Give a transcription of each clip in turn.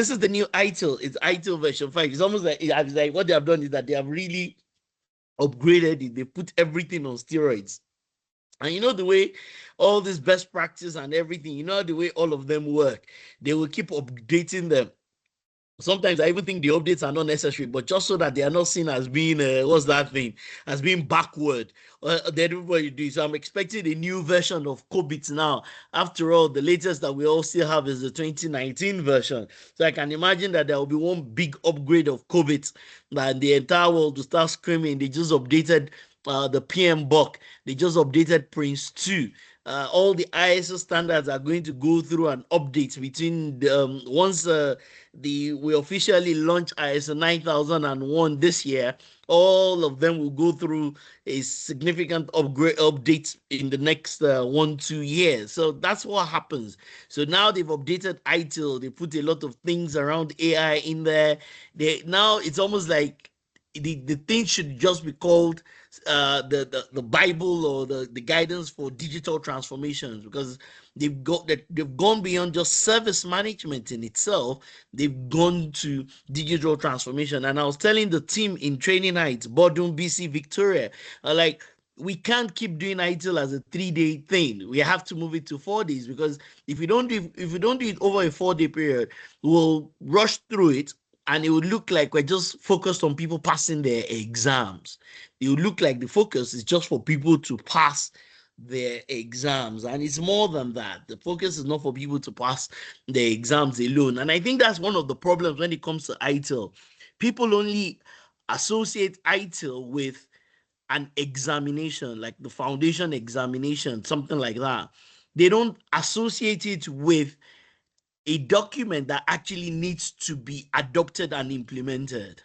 This is the new ITIL. It's ITIL version 5. It's almost like what they have done is that they have really upgraded it. They put everything on steroids. And you know the way all this best practice and everything, you know the way all of them work. They will keep updating them. Sometimes I even think the updates are not necessary, but just so that they are not seen as being what's that thing, as being backward. Then everybody do. So I'm expecting a new version of COVID now. After all, the latest that we all still have is the 2019 version. So I can imagine that there will be one big upgrade of COVID, that the entire world will start screaming. They just updated the PM Buck. They just updated Prince 2. All the ISO standards are going to go through an update between once we officially launch ISO 9001 this year. All of them will go through a significant update in the next 1-2 years. So that's what happens. So now they've updated ITIL. They put a lot of things around AI in there. Now it's almost like the thing should just be called the Bible or the guidance for digital transformations, because they've gone beyond just service management in itself. They've gone to digital transformation. And I was telling the team in Training Heights, Bodum, BC, Victoria, like, we can't keep doing ITIL as a 3-day thing. We have to move it to 4 days, because if we don't do it over a 4-day period, we'll rush through it, and it would look like we're just focused on people passing their exams. It would look like the focus is just for people to pass their exams, and it's more than that. The focus is not for people to pass their exams alone. And I think that's one of the problems when it comes to ITIL. People only associate ITIL with an examination, like the foundation examination, something like that. They don't associate it with a document that actually needs to be adopted and implemented.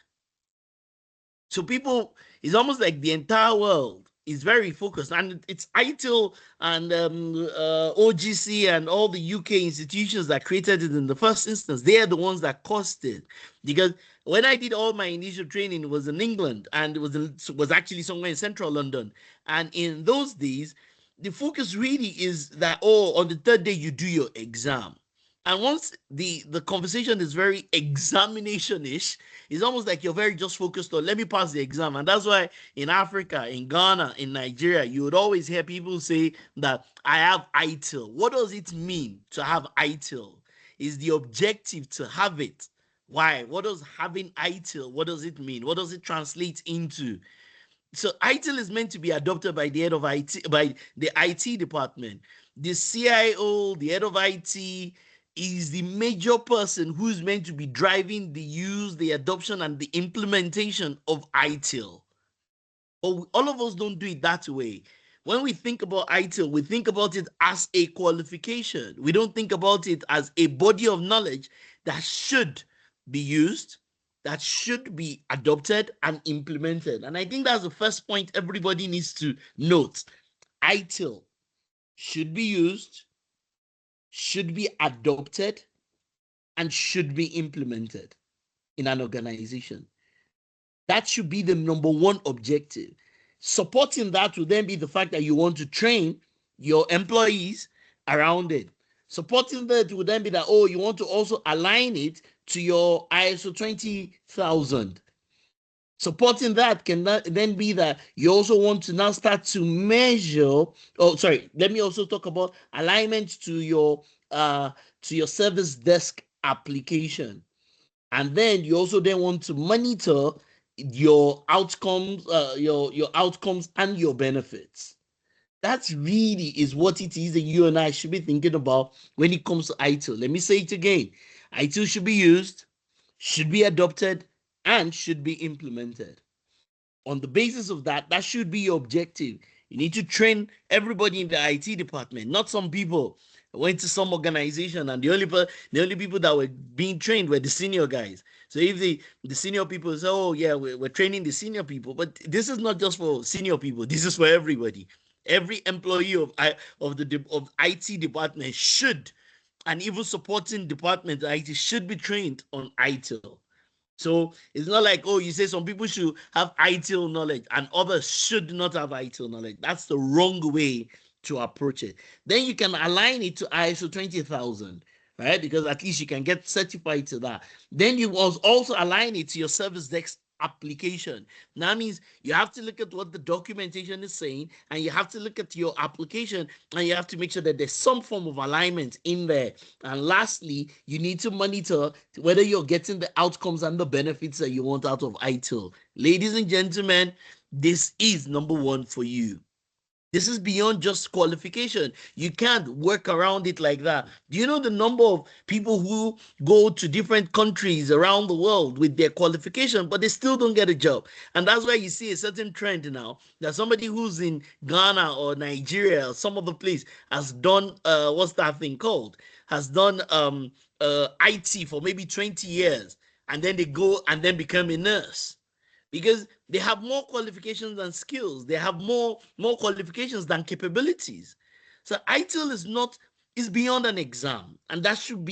So people, it's almost like the entire world is very focused, and it's ITIL and OGC and all the UK institutions that created it in the first instance. They are the ones that caused it. Because when I did all my initial training, it was in England, and it was actually somewhere in central London. And in those days, the focus really is that, on the third day you do your exam. And once the conversation is very examination-ish, it's almost like you're very just focused on, let me pass the exam. And that's why in Africa, in Ghana, in Nigeria, you would always hear people say that I have ITIL. What does it mean to have ITIL? Is the objective to have it? Why? What does having ITIL, what does it mean? What does it translate into? So ITIL is meant to be adopted by the head of IT, by the IT department. The CIO, the head of IT, is the major person who's meant to be driving the use, the adoption, and the implementation of ITIL. But all of us don't do it that way. When we think about ITIL, we think about it as a qualification. We don't think about it as a body of knowledge that should be used, that should be adopted and implemented. And I think that's the first point everybody needs to note. ITIL should be used, should be adopted, and should be implemented in an organization. That should be the number one objective. Supporting that will then be the fact that you want to train your employees around it. Supporting that will then be that, you want to also align it to your ISO 20000. Supporting that can then be that you also want to now start to measure. Let me also talk about alignment to your service desk application. And then you also then want to monitor your outcomes, your outcomes and your benefits. That's really is what it is that you and I should be thinking about when it comes to ITIL. Let me say it again. ITIL should be used, should be adopted, and should be implemented. On the basis of that, that should be your objective. You need to train everybody in the IT department, not some people. I went to some organization and the only people that were being trained were the senior guys. So if the senior people say, we're training the senior people, but this is not just for senior people. This is for everybody. Every employee of IT department should, and even supporting department IT should be trained on ITIL. So it's not like, you say some people should have ITIL knowledge and others should not have ITIL knowledge. That's the wrong way to approach it. Then you can align it to ISO 20000. right? Because at least you can get certified to that. Then you must also align it to your service desk application. Now that means you have to look at what the documentation is saying, and you have to look at your application, and you have to make sure that there's some form of alignment in there. And lastly, you need to monitor whether you're getting the outcomes and the benefits that you want out of ITIL. Ladies and gentlemen, this is number one for you. This is beyond just qualification. You can't work around it like that. Do you know the number of people who go to different countries around the world with their qualification, but they still don't get a job? And that's why you see a certain trend now that somebody who's in Ghana or Nigeria or some other place has done what's that thing called? Has done IT for maybe 20 years, and then they go and then become a nurse because they have more qualifications than skills. They have more qualifications than capabilities. So ITIL is beyond an exam, and that should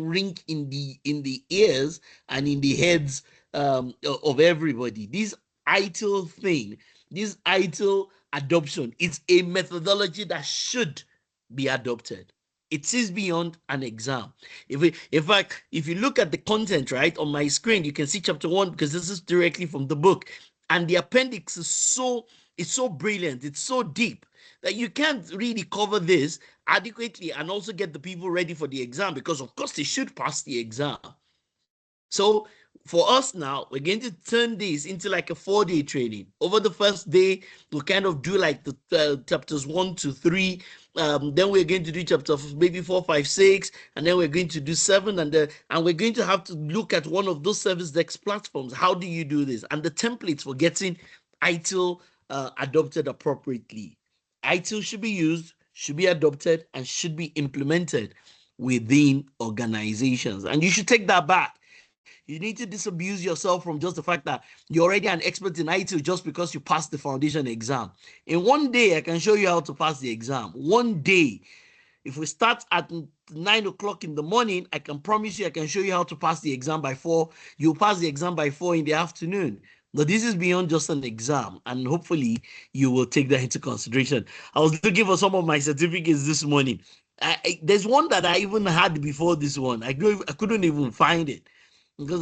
ring in the ears and in the heads of everybody. This ITIL thing, this ITIL adoption, it's a methodology that should be adopted. It is beyond an exam. If you look at the content right on my screen, you can see chapter 1 because this is directly from the book, and the appendix is so brilliant, it's so deep that you can't really cover this adequately and also get the people ready for the exam, because of course they should pass the exam. So for us now, we're going to turn this into like a 4-day training. Over the first day, we'll kind of do like the chapters 1 to 3. Then we're going to do chapters maybe 4, 5, 6, and then we're going to do 7, and we're going to have to look at one of those service desk platforms. How do you do this? And the templates for getting ITIL adopted appropriately. ITIL should be used, should be adopted, and should be implemented within organizations. And you should take that back. You need to disabuse yourself from just the fact that you're already an expert in ITIL just because you passed the foundation exam. In one day, I can show you how to pass the exam. One day. If we start at 9 o'clock in the morning, I can promise you I can show you how to pass the exam by 4. You'll pass the exam by 4 in the afternoon. But this is beyond just an exam, and hopefully you will take that into consideration. I was looking for some of my certificates this morning. There's one that I even had before this one. I couldn't even find it because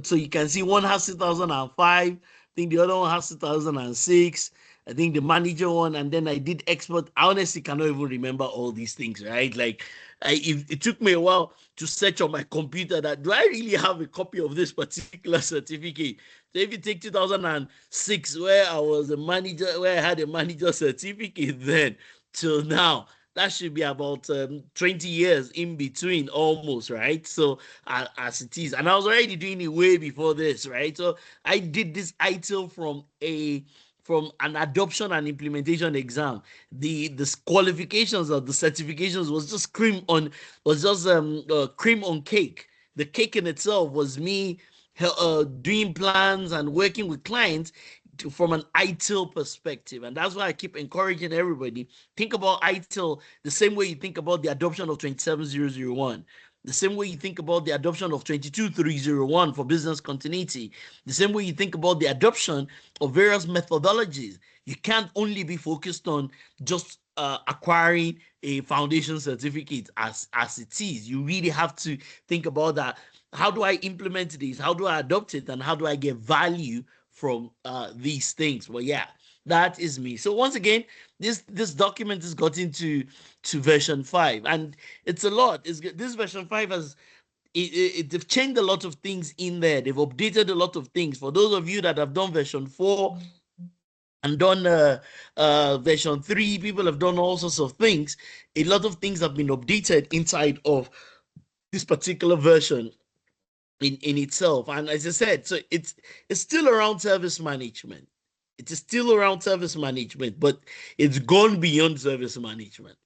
so you can see one has 2005. I think the other one has 2006. I think the manager one, and then I did expert. I honestly cannot even remember all these things, right? Like, it took me a while to search on my computer that do I really have a copy of this particular certificate? So if you take 2006, where I was a manager, where I had a manager certificate then till now, that should be about 20 years in between almost, right? So as it is, and I was already doing it way before this, right? So I did this ITIL from an adoption and implementation exam. The qualifications of the certifications was just cream on cake. The cake in itself was me doing plans and working with clients from an ITIL perspective. And that's why I keep encouraging everybody, think about ITIL the same way you think about the adoption of 27001, the same way you think about the adoption of 22301 for business continuity, the same way you think about the adoption of various methodologies. You can't only be focused on just acquiring a foundation certificate as it is. You really have to think about that. How do I implement this? How do I adopt it? And how do I get value from these things? Well, yeah, that is me. So once again, this document has got into version 5, and it's a lot. This version 5 has they've changed a lot of things in there. They've updated a lot of things. For those of you that have done version 4 and done version 3, people have done all sorts of things. A lot of things have been updated inside of this particular version in itself. And as I said, so it's still around service management. It is still around service management, but it's gone beyond service management.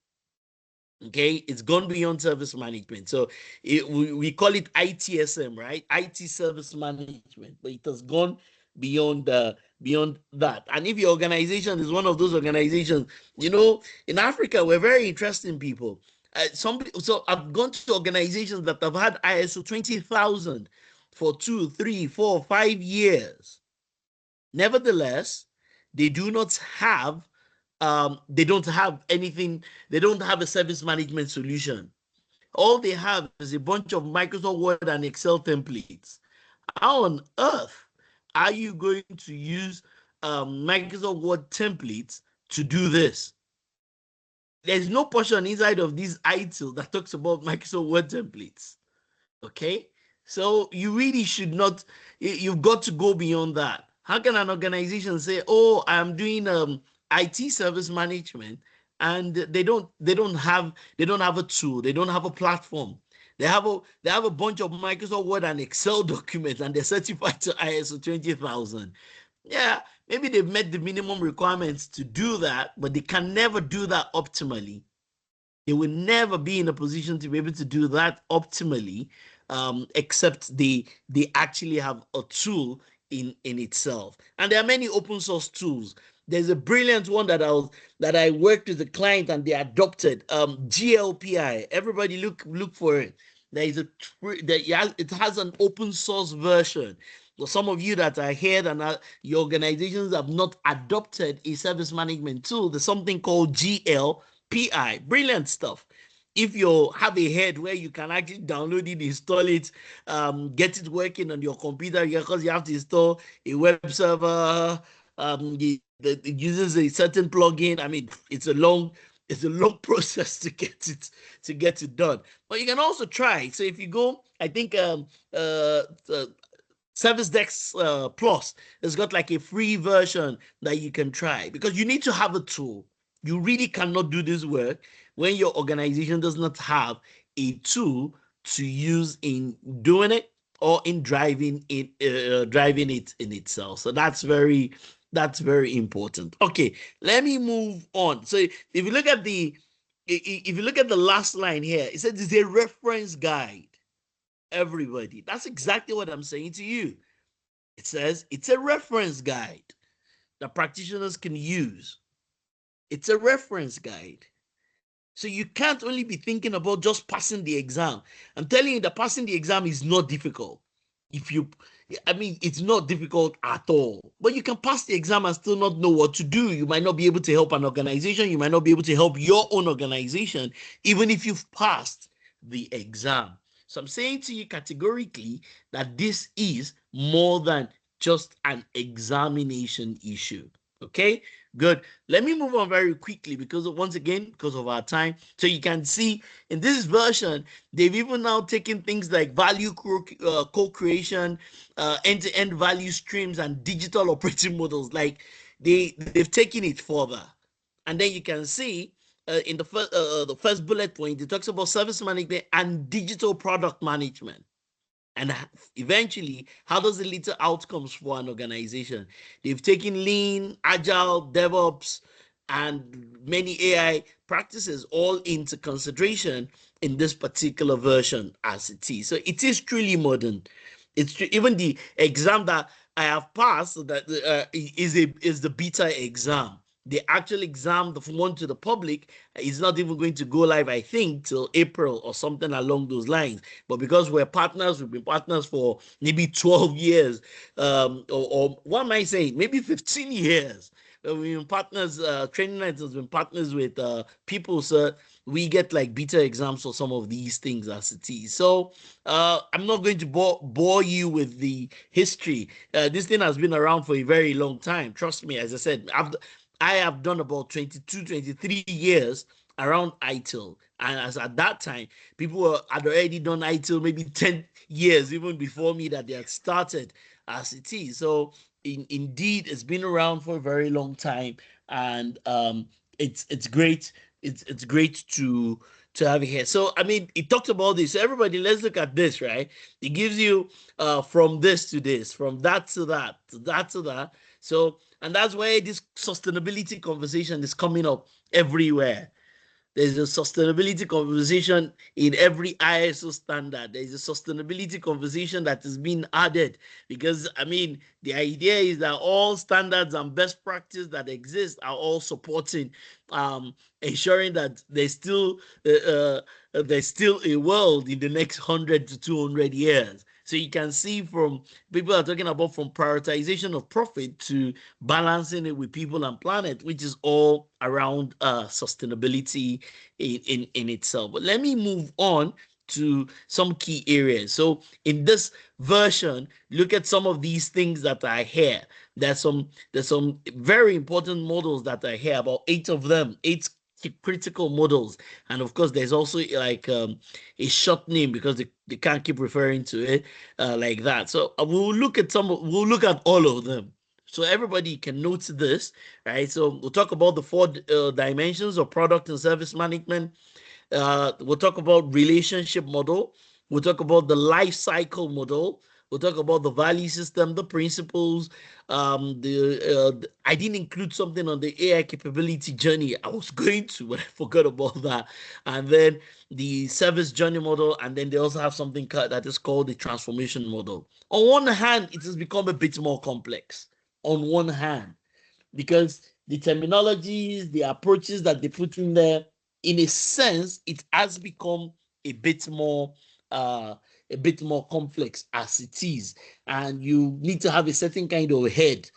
Okay, it's gone beyond service management. So we call it ITSM, right? IT service management, but it has gone beyond that. And if your organization is one of those organizations, in Africa, we're very interesting people. So I've gone to organizations that have had ISO 20000 for 2, 3, 4, 5 years. Nevertheless, they do not have anything. They don't have a service management solution. All they have is a bunch of Microsoft Word and Excel templates. How on earth are you going to use Microsoft Word templates to do this? There's no portion inside of this ITIL that talks about Microsoft Word templates. Okay, so you really should not. You've got to go beyond that. How can an organization say, "Oh, I'm doing IT service management," and they don't have a tool, they don't have a platform, they have a bunch of Microsoft Word and Excel documents, and they're certified to ISO 20000. Yeah, maybe they've met the minimum requirements to do that, but they can never do that optimally. They will never be in a position to be able to do that optimally, except they actually have a tool in itself. And there are many open source tools. There's a brilliant one that I worked with a client and they adopted, GLPI. Everybody look for it. There is it has an open source version. For some of you that are here and your organizations have not adopted a service management tool, there's something called GLPI. Brilliant stuff. If you have a head where you can actually download it, install it, get it working on your computer, because you have to install a web server, it uses a certain plugin. I mean, it's a long process to get it done. But you can also try. So if you go, I think uh, Service Desk Plus has got like a free version that you can try, because you need to have a tool. You really cannot do this work when your organization does not have a tool to use in doing it or in driving it in itself. So that's very important. Okay, let me move on. So if you look at the last line here, it says it's a reference guide. Everybody, that's exactly what I'm saying to you. It says it's a reference guide that practitioners can use. It's a reference guide. So you can't only be thinking about just passing the exam. I'm telling you that passing the exam is not difficult. If you, I mean, it's not difficult at all. But you can pass the exam and still not know what to do. You might not be able to help an organization. You might not be able to help your own organization, even if you've passed the exam. So I'm saying to you categorically that this is more than just an examination issue. Okay, good. Let me move on very quickly because once again, because of our time. So you can see in this version, they've even now taken things like value co-creation, end-to-end value streams, and digital operating models. Like they've taken it further. And then you can see in the first bullet point, it talks about service management and digital product management. And eventually, how does it lead to outcomes for an organization? They've taken lean, agile, DevOps, and many AI practices all into consideration in this particular version as it is. So it is truly modern. It's even the exam that I have passed that is the beta exam. The actual exam, the one to the public, is not even going to go live, I think, till April or something along those lines. But because we're partners, we've been partners for maybe 12 years, or what am I saying? Maybe 15 years. We've been partners, Training Night has been partners with people, so we get like beta exams for some of these things as it is. So I'm not going to bore you with the history. This thing has been around for a very long time. Trust me, as I said, I have done about 22, 23 years around ITIL. And as at that time, people had already done ITIL maybe 10 years, even before me, that they had started as it is. So indeed, it's been around for a very long time. And it's great. It's great to have it here. So I mean, it talks about this. So everybody, let's look at this, right? It gives you from this to this, from that to that, to that to that. So, and that's where this sustainability conversation is coming up everywhere. There's a sustainability conversation in every ISO standard. There's a sustainability conversation that is being added because, I mean, the idea is that all standards and best practice that exist are all supporting, ensuring that there's still a world in the next 100 to 200 years. So you can see from people are talking about from prioritization of profit to balancing it with people and planet, which is all around sustainability in itself. But let me move on to some key areas. So in this version, look at some of these things that are here. There's some very important models that are here, about 8 of them, 8 critical models. And of course, there's also like a short name because they can't keep referring to it like that. So we'll look at all of them. So everybody can note this, right? So we'll talk about the 4 dimensions of product and service management. We'll talk about relationship model. We'll talk about the life cycle model. We'll talk about the value system, the principles. I didn't include something on the AI capability journey. I was going to, but I forgot about that. And then the service journey model, and then they also have something that is called the transformation model. On one hand, it has become a bit more complex. On one hand, because the terminologies, the approaches that they put in there, in a sense, it has become a bit more uh a bit more complex as it is, and you need to have a certain kind of head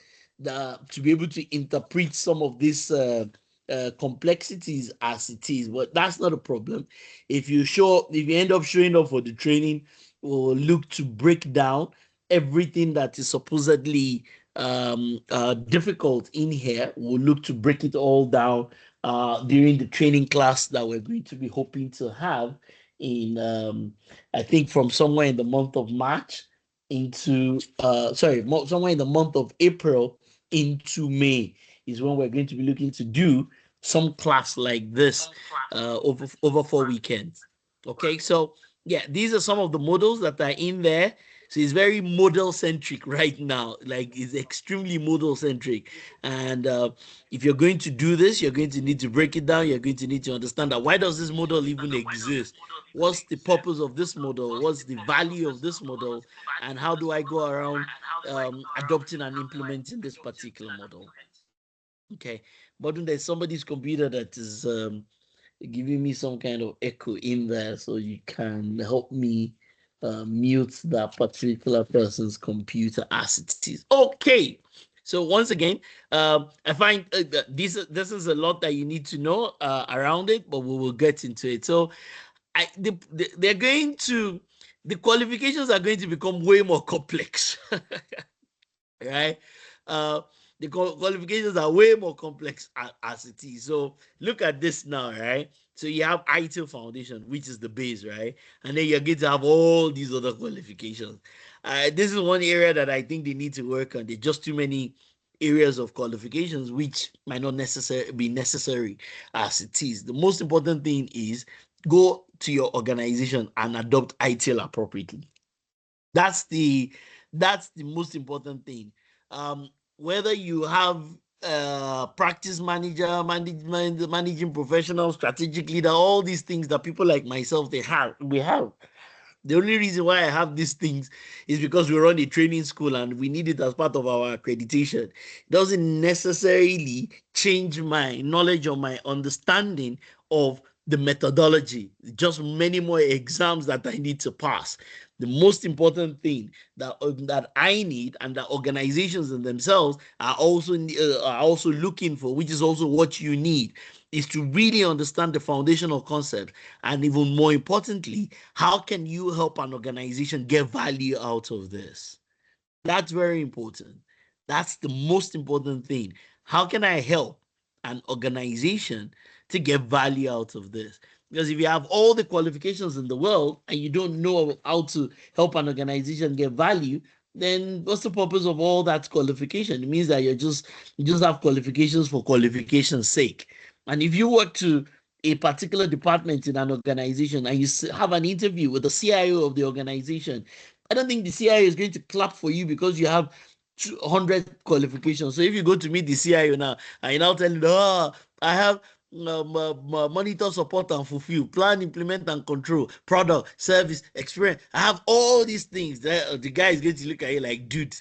to be able to interpret some of these complexities as it is. But that's not a problem. If you end up showing up for the training, we'll look to break down everything that is supposedly difficult in here. We'll look to break it all down during the training class that we're going to be hoping to have in I think from somewhere in the month of March into somewhere in the month of April into May is when we're going to be looking to do some class like this over 4 weekends. Okay, so yeah, these are some of the models that are in there. So it's very model centric right now. Like it's extremely model centric. And if you're going to do this, you're going to need to break it down. You're going to need to understand that why does this model even exist? What's the purpose of this model? What's the value of this model? And how do I go around adopting and implementing this particular model? Okay. But then there's somebody's computer that is giving me some kind of echo in there, so you can help me mute that particular person's computer as it is. Okay. So once again, I find this is a lot that you need to know around it, but we will get into it. So they're going to the qualifications are going to become way more complex. Right? Uh, the qualifications are way more complex as it is. So look at this now, right? So you have ITIL Foundation, which is the base, right? And then you're going to have all these other qualifications. This is one area that I think they need to work on. There's just too many areas of qualifications which might not necessarily be necessary as it is. The most important thing is go to your organization and adopt ITIL appropriately. That's the most important thing. Whether you have practice manager, management, managing professional, strategic leader, all these things that people like myself we have. The only reason why I have these things is because we run a training school and we need it as part of our accreditation. It doesn't necessarily change my knowledge or my understanding of the methodology, just many more exams that I need to pass. The most important thing that I need and that organizations in themselves are also looking for, which is also what you need, is to really understand the foundational concept, and even more importantly, how can you help an organization get value out of this? That's very important. That's the most important thing. How can I help an organization to get value out of this? Because if you have all the qualifications in the world and you don't know how to help an organization get value, then what's the purpose of all that qualification? It means that you just have qualifications for qualification's sake. And if you work to a particular department in an organization and you have an interview with the CIO of the organization, I don't think the CIO is going to clap for you because you have 200 qualifications. So if you go to meet the CIO now and you now tell him, oh, I have monitor, support, and fulfill, plan, implement, and control, product, service, experience. I have all these things. The guy is going to look at you like, dude,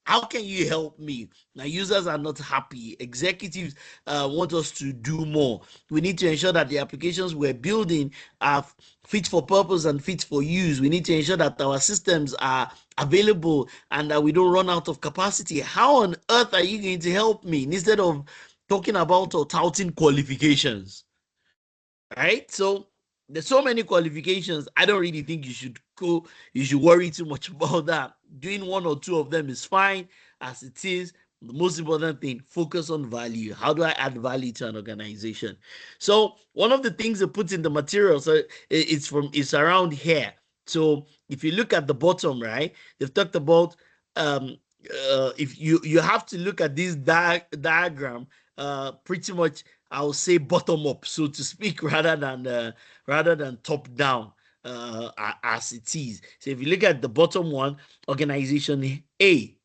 How can you help me? Now, users are not happy. Executives want us to do more. We need to ensure that the applications we're building are fit for purpose and fit for use. We need to ensure that our systems are available and that we don't run out of capacity. How on earth are you going to help me instead of talking about or touting qualifications? Right? So there's so many qualifications. I don't really think you should worry too much about that. Doing one or two of them is fine as it is. The most important thing, focus on value. How do I add value to an organization? So one of the things they put in the material, so it's around here. So if you look at the bottom, right, they've talked about um if you have to look at this diagram pretty much, I'll say bottom up, so to speak, rather than top down, as it is. So if you look at the bottom one, organization A,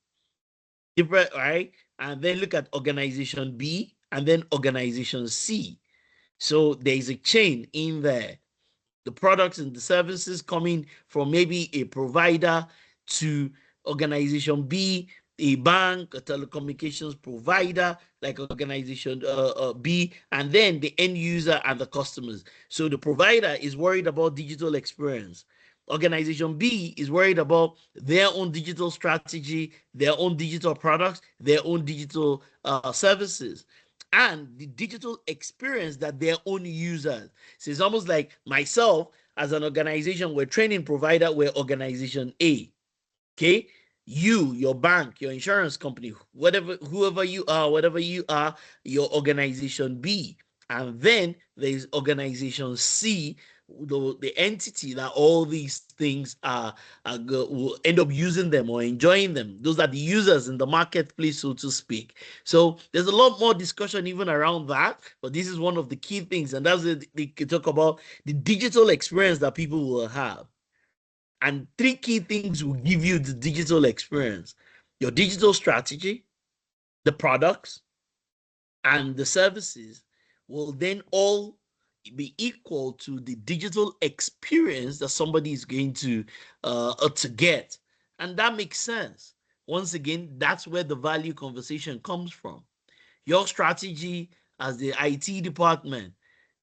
different, right? And then look at organization B and then organization C. So there is a chain in there. The products and the services coming from maybe a provider to organization B, a bank, a telecommunications provider, like organization B, and then the end user and the customers. So the provider is worried about digital experience. Organization B is worried about their own digital strategy, their own digital products, their own digital services, and the digital experience that their own users. So it's almost like myself as an organization, we're training provider, we're organization A. Okay. You, your bank, your insurance company, whoever you are, whatever you are, your organization B. And then there's organization C, the entity that all these things will end up using them or enjoying them. Those are the users in the marketplace, so to speak. So there's a lot more discussion even around that, but this is one of the key things, and that's it. They can talk about the digital experience that people will have. And three key things will give you the digital experience: your digital strategy, the products, and the services will then all be equal to the digital experience that somebody is going to get. And that makes sense. Once again, that's where the value conversation comes from. Your strategy as the IT department,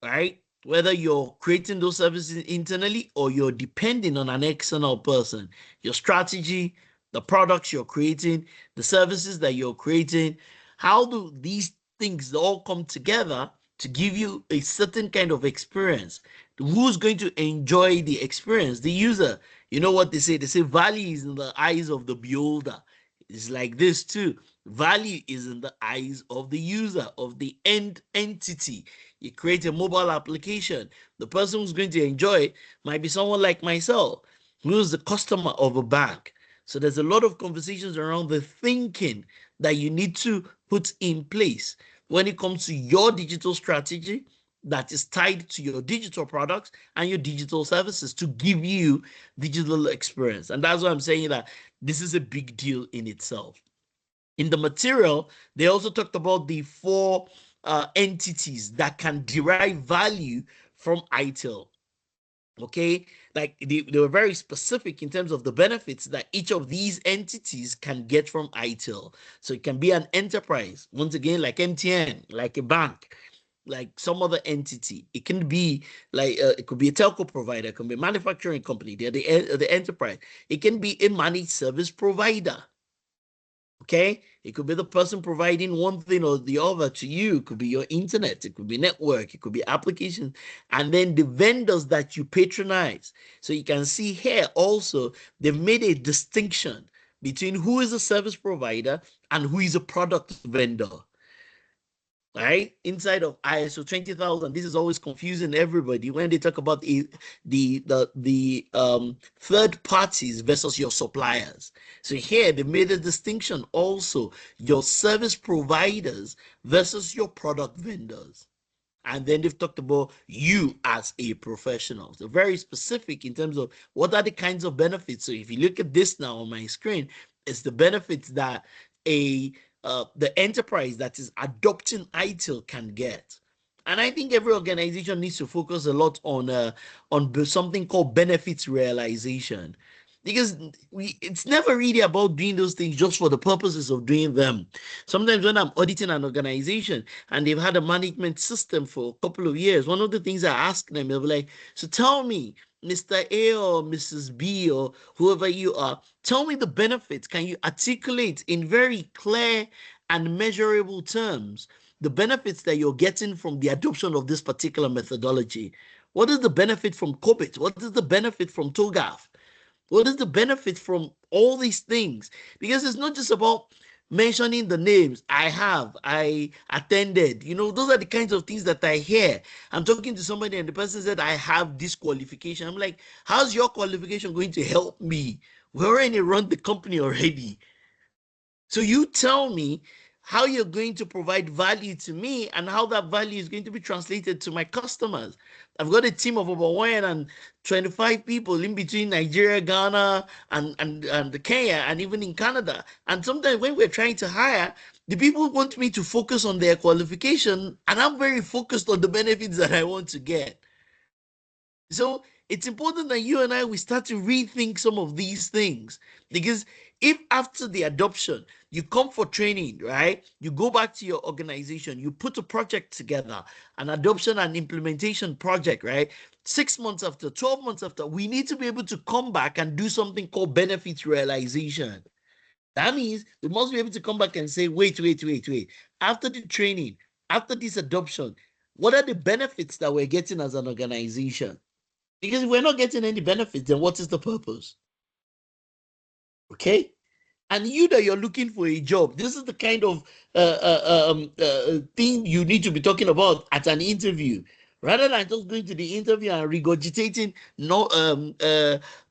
right? Whether you're creating those services internally or you're depending on an external person, your strategy, the products you're creating, the services that you're creating, how do these things all come together to give you a certain kind of experience? Who's going to enjoy the experience? The user. You know what they say? They say value is in the eyes of the beholder. It's like this too. Value is in the eyes of the user, of the end entity. You create a mobile application. The person who's going to enjoy it might be someone like myself, who's the customer of a bank. So there's a lot of conversations around the thinking that you need to put in place when it comes to your digital strategy that is tied to your digital products and your digital services to give you digital experience. And that's why I'm saying that this is a big deal in itself. In the material, they also talked about the four entities that can derive value from ITIL. Okay, like they were very specific in terms of the benefits that each of these entities can get from ITIL. So it can be an enterprise, once again, like MTN, like a bank, like some other entity. It can be like it could be a telco provider, it can be a manufacturing company. They're the enterprise. It can be a managed service provider. Okay, it could be the person providing one thing or the other to you. It could be your internet, it could be network, it could be applications, and then the vendors that you patronize. So you can see here also they've made a distinction between who is a service provider and who is a product vendor. Right, inside of ISO 20,000, this is always confusing everybody when they talk about the third parties versus your suppliers. So here they made a distinction also: your service providers versus your product vendors. And then they've talked about you as a professional. So very specific in terms of what are the kinds of benefits. So if you look at this now on my screen, it's the benefits that a the enterprise that is adopting ITIL can get. And I think every organization needs to focus a lot on something called benefits realization. because it's never really about doing those things just for the purposes of doing them. Sometimes when I'm auditing an organization and they've had a management system for a couple of years, one of the things I ask them, they'll be like, so tell me, Mr. A or Mrs. B or whoever you are, tell me the benefits. Can you articulate in very clear and measurable terms the benefits that you're getting from the adoption of this particular methodology? What is the benefit from COVID? What is the benefit from TOGAF? What is the benefit from all these things? Because it's not just about mentioning the names. I attended. Those are the kinds of things that I hear. I'm talking to somebody and the person said, I have this qualification. I'm like, how's your qualification going to help me? We already run the company already. So you tell me how you're going to provide value to me and how that value is going to be translated to my customers. I've got a team of over 125 people in between Nigeria, Ghana, and Kenya, and even in Canada. And sometimes when we're trying to hire, the people want me to focus on their qualification, and I'm very focused on the benefits that I want to get. So it's important that you and I we start to rethink some of these things, because if after the adoption you come for training, right, you go back to your organization, you put a project together, an adoption and implementation project, right, 6 months after, 12 months after, we need to be able to come back and do something called benefit realization. That means we must be able to come back and say, wait. After the training, after this adoption, what are the benefits that we're getting as an organization? Because if we're not getting any benefits, then what is the purpose? Okay? And you that you're looking for a job, this is the kind of thing you need to be talking about at an interview, rather than just going to the interview and regurgitating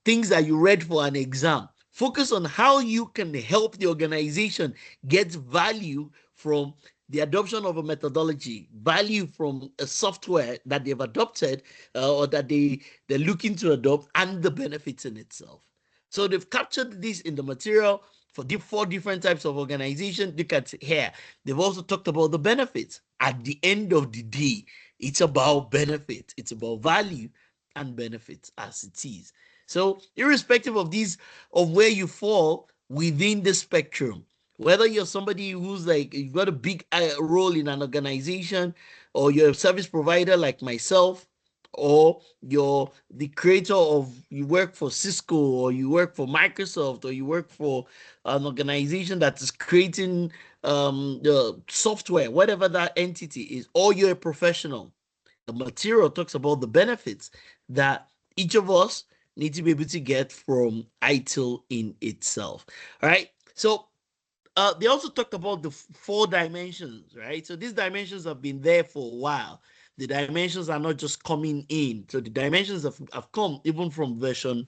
things that you read for an exam. Focus on how you can help the organization get value from the adoption of a methodology, value from a software that they've adopted or that they're looking to adopt, and the benefits in itself. So they've captured this in the material for the 4 different types of organization. Look at here. They've also talked about the benefits. At the end of the day, it's about benefit. It's about value and benefits as it is. So irrespective of these, of where you fall within the spectrum, whether you're somebody who's like, you've got a big role in an organization, or you're a service provider like myself, or you're the creator of, you work for Cisco, or you work for Microsoft, or you work for an organization that is creating the software, whatever that entity is, or you're a professional. The material talks about the benefits that each of us need to be able to get from ITIL in itself. All right. So they also talked about the 4 dimensions, right? So these dimensions have been there for a while. The dimensions are not just coming in. So the dimensions have come even from version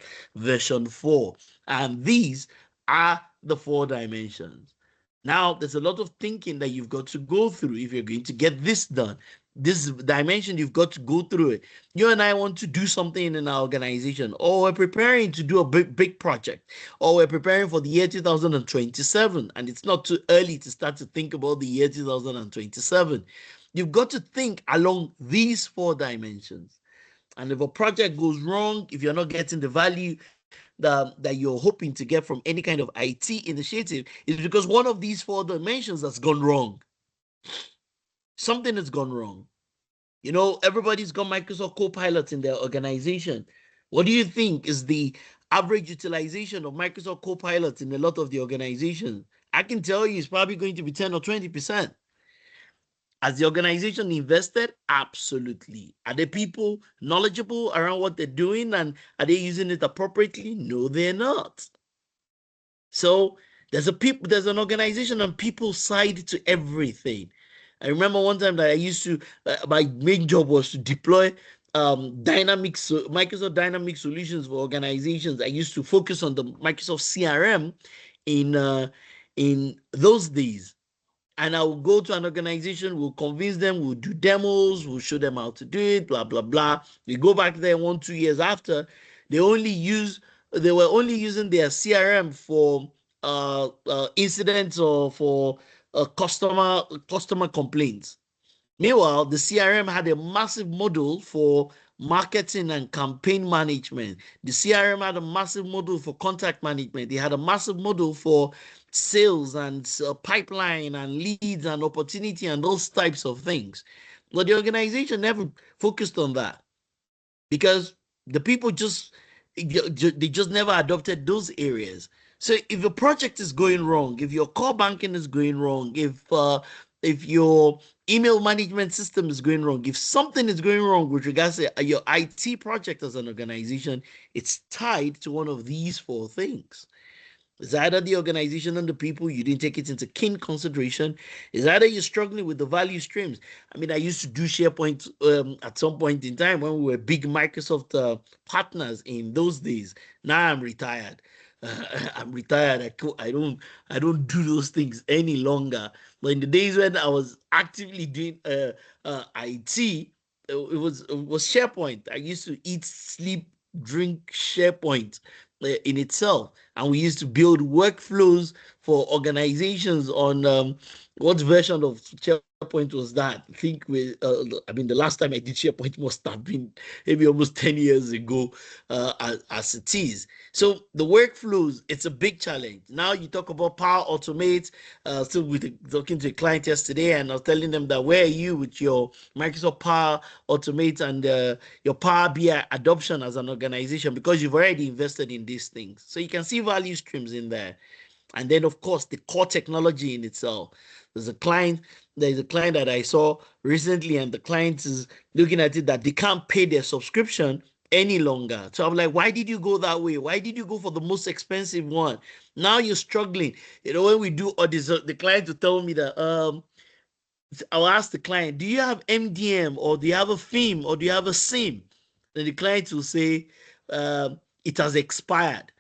4. And these are the 4 dimensions. Now, there's a lot of thinking that you've got to go through if you're going to get this done. This dimension, you've got to go through it. You and I want to do something in our organization, or we're preparing to do a big project, or we're preparing for the year 2027, and it's not too early to start to think about the year 2027. You've got to think along these 4 dimensions. And if a project goes wrong, if you're not getting the value that you're hoping to get from any kind of IT initiative, it's because one of these 4 dimensions has gone wrong. Something has gone wrong. Everybody's got Microsoft Copilot in their organization. What do you think is the average utilization of Microsoft Copilot in a lot of the organizations? I can tell you it's probably going to be 10 or 20%. Has the organization invested? Absolutely. Are the people knowledgeable around what they're doing, and are they using it appropriately? No, they're not. So there's an organization and people side to everything. I remember one time that I used to, my main job was to deploy Microsoft Dynamic solutions for organizations. I used to focus on the Microsoft CRM in those days. And I will go to an organization, we'll convince them, we'll do demos, we'll show them how to do it, blah, blah, blah. We go back there 1-2 years after, they were only using their CRM for incidents or for customer complaints. Meanwhile, the CRM had a massive model for marketing and campaign management. The CRM had a massive module for contact management. They had a massive module for sales and pipeline and leads and opportunity and those types of things. But the organization never focused on that because the people just they just never adopted those areas. So if a project is going wrong, if your core banking is going wrong, if your email management system is going wrong, if something is going wrong with regards to your IT project as an organization, it's tied to one of these four things. It's either the organization and the people, you didn't take it into keen consideration. It's either you're struggling with the value streams. I mean, I used to do SharePoint at some point in time when we were big Microsoft partners in those days. Now I'm retired. I'm retired. I don't do those things any longer. But in the days when I was actively doing IT, it was SharePoint. I used to eat, sleep, drink SharePoint in itself, and we used to build workflows for organizations on what version of SharePoint was that? I mean, the last time I did SharePoint must have been maybe almost 10 years ago, as it is. So the workflows, it's a big challenge. Now you talk about Power Automate. Still talking to a client yesterday, and I was telling them that where are you with your Microsoft Power Automate and your Power BI adoption as an organization, because you've already invested in these things. So you can see value streams in there. And then, of course, the core technology in itself. There's a client that I saw recently, and the client is looking at it that they can't pay their subscription any longer. So I'm like, why did you go that way? Why did you go for the most expensive one? Now you're struggling. When we do audits, the client will tell me that I'll ask the client, do you have MDM, or do you have a FIM, or do you have a SIM? Then the client will say, it has expired.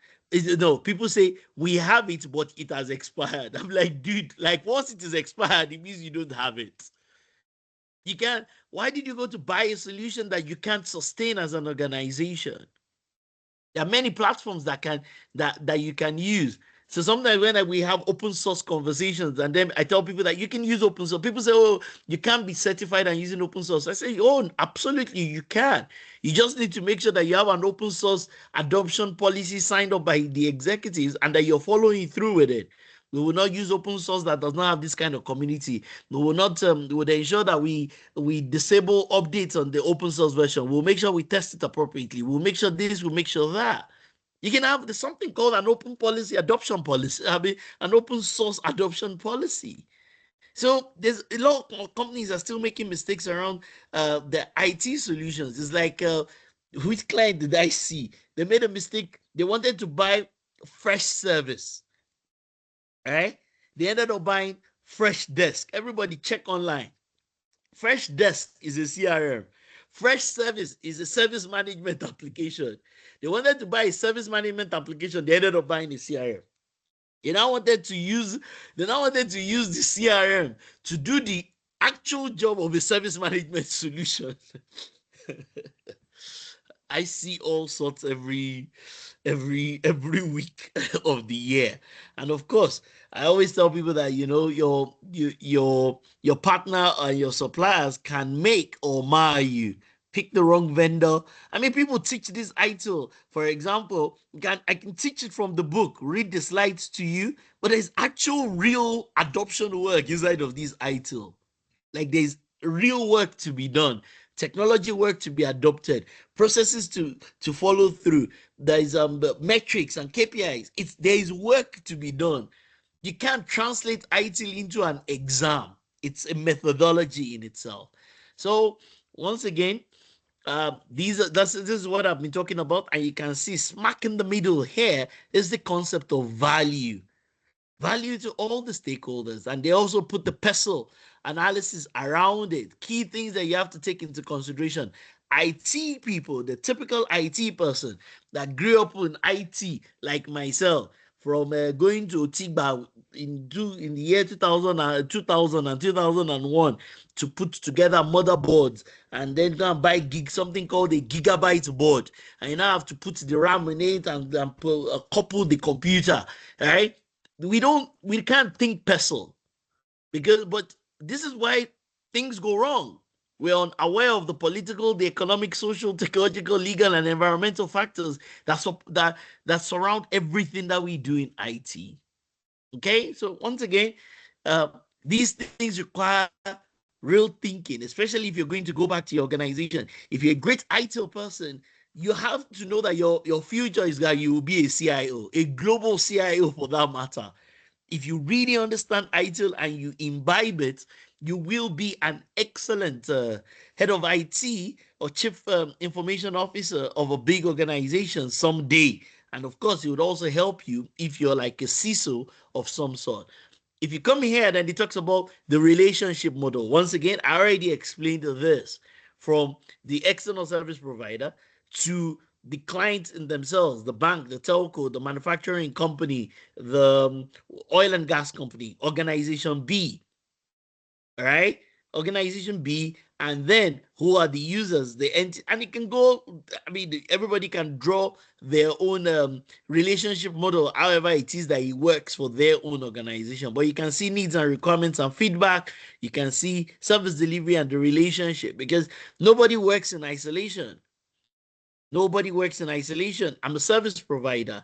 No, people say we have it, but it has expired. I'm like, dude, like once it is expired, it means you don't have it. You can't. Why did you go to buy a solution that you can't sustain as an organization? There are many platforms that you can use. So sometimes when we have open source conversations, and then I tell people that you can use open source, people say, "Oh, you can't be certified and using open source." I say, "Oh, absolutely, you can. You just need to make sure that you have an open source adoption policy signed up by the executives and that you're following through with it." We will not use open source that does not have this kind of community. We will not. We will ensure that we disable updates on the open source version. We'll make sure we test it appropriately. We'll make sure this. We'll make sure that. You can have something called an open policy adoption policy. I mean, an open source adoption policy. So there's a lot of companies are still making mistakes around the IT solutions. It's like, which client did I see? They made a mistake. They wanted to buy fresh service. Right? They ended up buying Fresh Desk. Everybody check online. Fresh Desk is a CRM. Fresh Service is a service management application. They wanted to buy a service management application. They ended up buying a CRM. They now wanted to use the CRM to do the actual job of a service management solution. I see all sorts every week of the year. And of course, I always tell people that your partner or your suppliers can make or mar you. Pick the wrong vendor. I mean, people teach this ITIL. For example, I can teach it from the book, read the slides to you, but there's actual real adoption work inside of this ITIL. Like there's real work to be done, technology work to be adopted, processes to follow through. There's metrics and KPIs. There is work to be done. You can't translate ITIL into an exam. It's a methodology in itself. So once again, this is what I've been talking about, and you can see smack in the middle here is the concept of value to all the stakeholders, and they also put the pestle analysis around it, key things that you have to take into consideration. IT people, the typical IT person that grew up in IT like myself, from going to Otigba in the year 2000 and 2001 to put together motherboards, and then go and buy something called a gigabyte board, and you now have to put the RAM in it and couple the computer, right? We can't think pestle, but this is why things go wrong. We're unaware of the political, the economic, social, technological, legal, and environmental factors that surround everything that we do in IT. Okay, so once again, uh, these things require real thinking, especially if you're going to go back to your organization. If you're a great ITIL person, you have to know that your future is that you will be a CIO, a global CIO for that matter. If you really understand ITIL and you imbibe it, you will be an excellent head of IT or chief information officer of a big organization someday. And of course, it would also help you if you're like a CISO of some sort. If you come here, then it talks about the relationship model. Once again, I already explained this from the external service provider to the clients in themselves, the bank, the telco, the manufacturing company, the oil and gas company, organization B, all right? Organization B, and then who are the users, the entity, and it can go. I mean, everybody can draw their own relationship model, however it is that it works for their own organization. But you can see needs and requirements and feedback. You can see service delivery and the relationship because nobody works in isolation. Nobody works in isolation. I'm a service provider.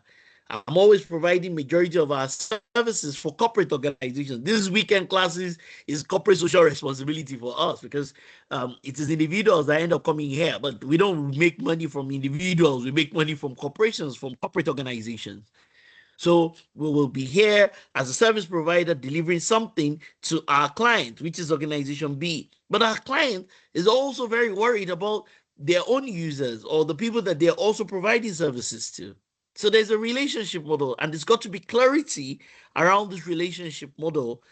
I'm always providing majority of our services for corporate organizations. This weekend classes is corporate social responsibility for us because it is individuals that end up coming here, but we don't make money from individuals. We make money from corporations, from corporate organizations. So we will be here as a service provider delivering something to our client, which is organization B. But our client is also very worried about their own users or the people that they're also providing services to. So there's a relationship model, and there's got to be clarity around this relationship model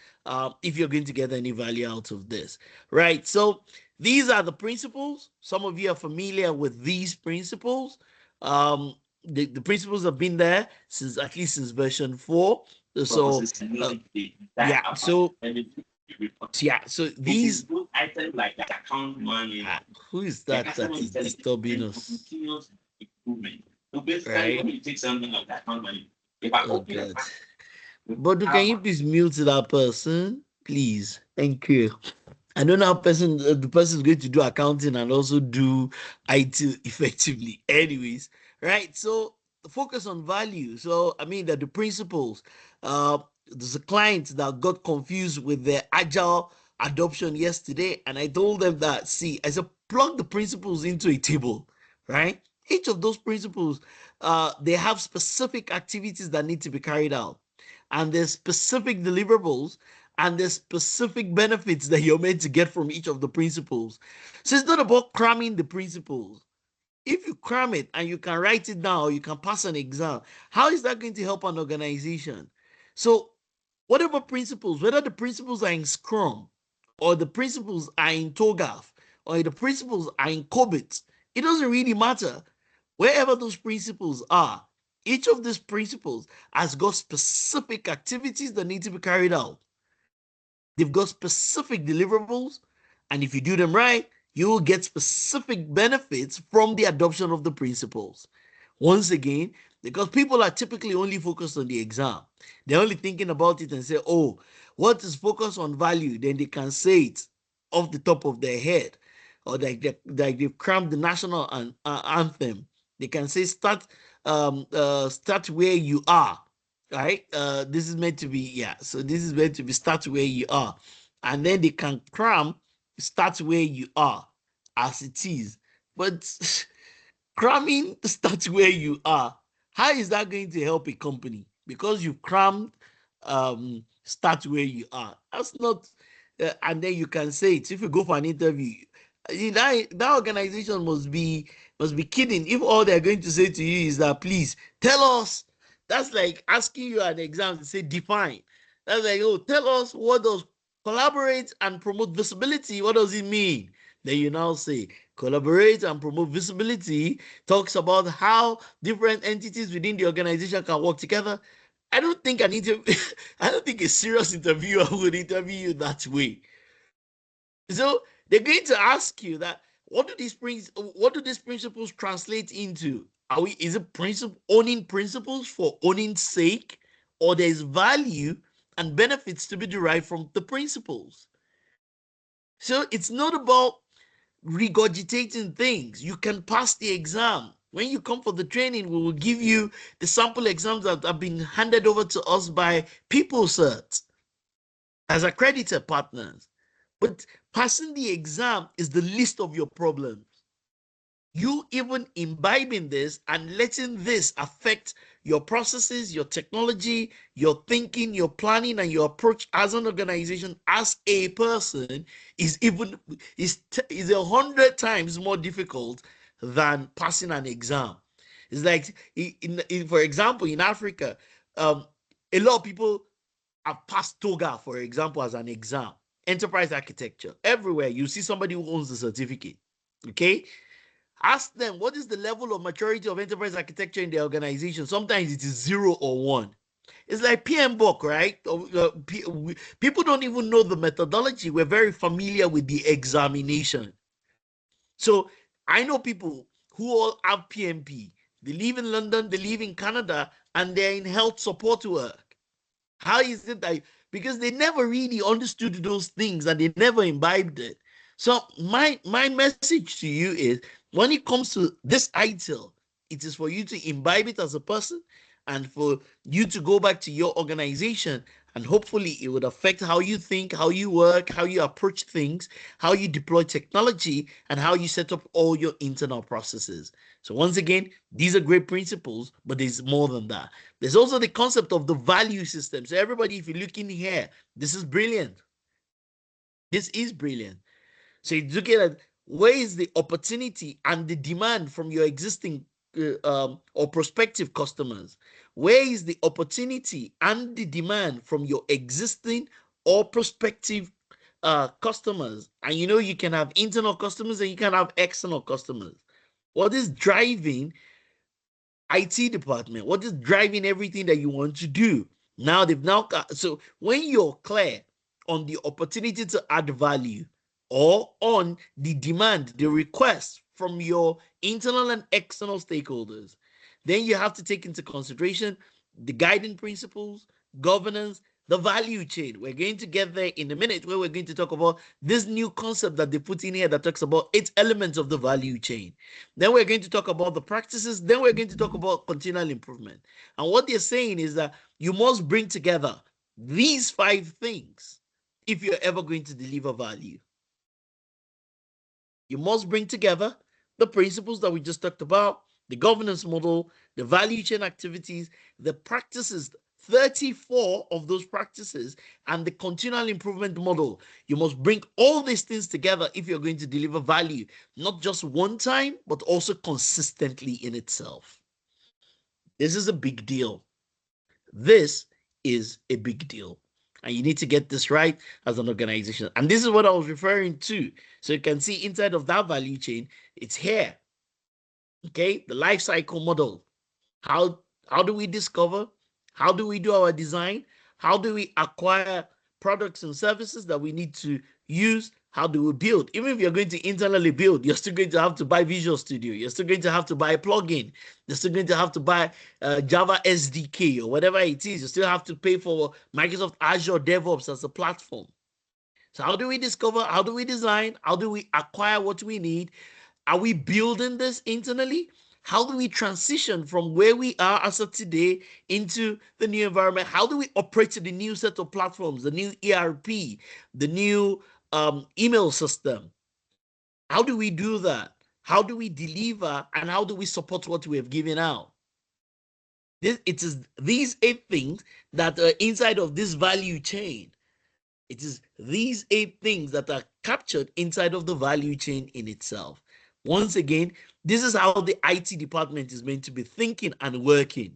if you're going to get any value out of this, right? So these are the principles. Some of you are familiar with these principles. Um, the principles have been there since at least since version 4. So yeah, so these who is that is disturbing us? Right? Oh God. But can you please mute that person? Please. Thank you. I don't know how the person is going to do accounting and also do IT effectively. Anyways, right? So focus on value. So I mean that the principles. There's a client that got confused with their agile adoption yesterday, and I told them that see, I said plug the principles into a table, right? Each of those principles, they have specific activities that need to be carried out, and there's specific deliverables and the specific benefits that you're meant to get from each of the principles. So it's not about cramming the principles. If you cram it and you can write it down or you can pass an exam, how is that going to help an organization? So whatever principles, whether the principles are in Scrum or the principles are in TOGAF or the principles are in COBIT, it doesn't really matter. Wherever those principles are, each of these principles has got specific activities that need to be carried out. They've got specific deliverables, and if you do them right, you will get specific benefits from the adoption of the principles. Once again, because people are typically only focused on the exam. They're only thinking about it and say, oh, what is focused on value? Then they can say it off the top of their head. Or like they've crammed the national anthem. They can say start where you are, right? This is meant to be, yeah. So this is meant to be start where you are. And then they can cram start where you are as it is. But cramming start where you are, how is that going to help a company? Because you crammed start where you are. That's not, and then you can say it. If you go for an interview, that organization must be kidding if all they're going to say to you is that please tell us. That's like asking you an exam to say define. That's like, oh, tell us what does collaborate and promote visibility, what does it mean? Then you now say collaborate and promote visibility talks about how different entities within the organization can work together. I don't think I don't think a serious interviewer would interview you that way. So they're going to ask you that what do these principles translate into? Is it owning principles for owning sake, or there's value and benefits to be derived from the principles? So it's not about regurgitating things. You can pass the exam. When you come for the training, we will give you the sample exams that have been handed over to us by PeopleCert as accredited partners. But passing the exam is the least of your problems. You even imbibing this and letting this affect your processes, your technology, your thinking, your planning, and your approach as an organization, as a person, is 100 times more difficult than passing an exam. It's like, for example, in Africa, a lot of people have passed TOGA, for example, as an exam. Enterprise architecture. Everywhere you see somebody who owns the certificate. Okay, ask them what is the level of maturity of enterprise architecture in the organization. Sometimes it is 0 or 1. It's like PMBOK, right? People don't even know the methodology. We're very familiar with the examination. So I know people who all have PMP. They live in London, they live in Canada, and they're in health support work. How is it that? Because they never really understood those things and they never imbibed it. So my message to you is, when it comes to this ITIL, it is for you to imbibe it as a person and for you to go back to your organization, and hopefully it would affect how you think, how you work, how you approach things, how you deploy technology, and how you set up all your internal processes. So once again, these are great principles, but there's more than that. There's also the concept of the value system. So everybody, if you look in here, this is brilliant. This is brilliant. So you're looking at where is the opportunity and the demand from your existing or prospective customers. Where is the opportunity and the demand from your existing or prospective customers? And you know, you can have internal customers and you can have external customers. What is driving IT department? What is driving everything that you want to do? Now they've now got, so when you're clear on the opportunity to add value or on the demand, the request from your internal and external stakeholders, then you have to take into consideration the guiding principles, governance, the value chain. We're going to get there in a minute, where we're going to talk about this new concept that they put in here that talks about 8 elements of the value chain. Then we're going to talk about the practices. Then we're going to talk about continual improvement. And what they're saying is that you must bring together these 5 things if you're ever going to deliver value. You must bring together the principles that we just talked about, the governance model, the value chain activities, the practices, 34 of those practices, and the continual improvement model. You must bring all these things together if you're going to deliver value, not just one time, but also consistently in itself. This is a big deal. This is a big deal. And you need to get this right as an organization. And this is what I was referring to. So you can see inside of that value chain, it's here. Okay, the life cycle model. How do we discover? How do we do our design? How do we acquire products and services that we need to use? How do we build? Even if you're going to internally build, you're still going to have to buy Visual Studio. You're still going to have to buy a plugin. You're still going to have to buy Java SDK or whatever it is. You still have to pay for Microsoft Azure DevOps as a platform. So how do we discover? How do we design? How do we acquire what we need? Are we building this internally? How do we transition from where we are as of today into the new environment? How do we operate to the new set of platforms, the new ERP, the new email system? How do we do that? How do we deliver, and how do we support what we have given out? It is these 8 things that are inside of this value chain. It is these 8 things that are captured inside of the value chain in itself. Once again, this is how the IT department is meant to be thinking and working.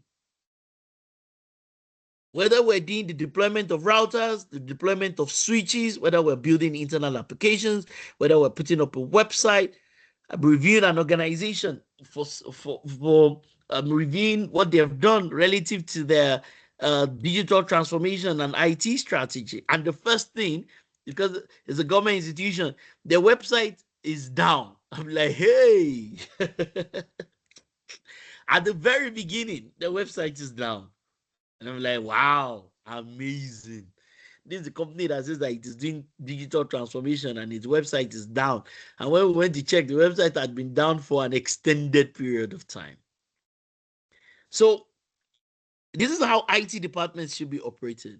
Whether we're doing the deployment of routers, the deployment of switches, whether we're building internal applications, whether we're putting up a website, reviewing an organization for reviewing what they have done relative to their digital transformation and IT strategy. And the first thing, because it's a government institution, their website is down. I'm like, hey, at the very beginning, the website is down. And I'm like, wow, amazing. This is the company that says that it is doing digital transformation and its website is down. And when we went to check, the website had been down for an extended period of time. So this is how IT departments should be operated.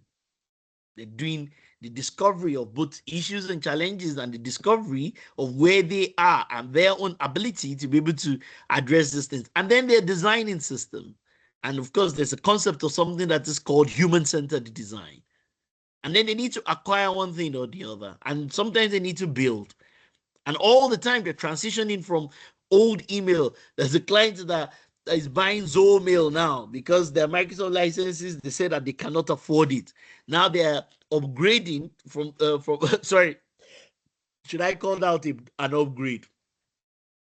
They're doing the discovery of both issues and challenges and the discovery of where they are and their own ability to be able to address these things. And then they're designing system. And of course, there's a concept of something that is called human-centered design. And then they need to acquire one thing or the other. And sometimes they need to build. And all the time they're transitioning from old email. There's a client that is buying Zoho Mail now because their Microsoft licenses, they say that they cannot afford it. Now they're upgrading from sorry, should I call out an upgrade?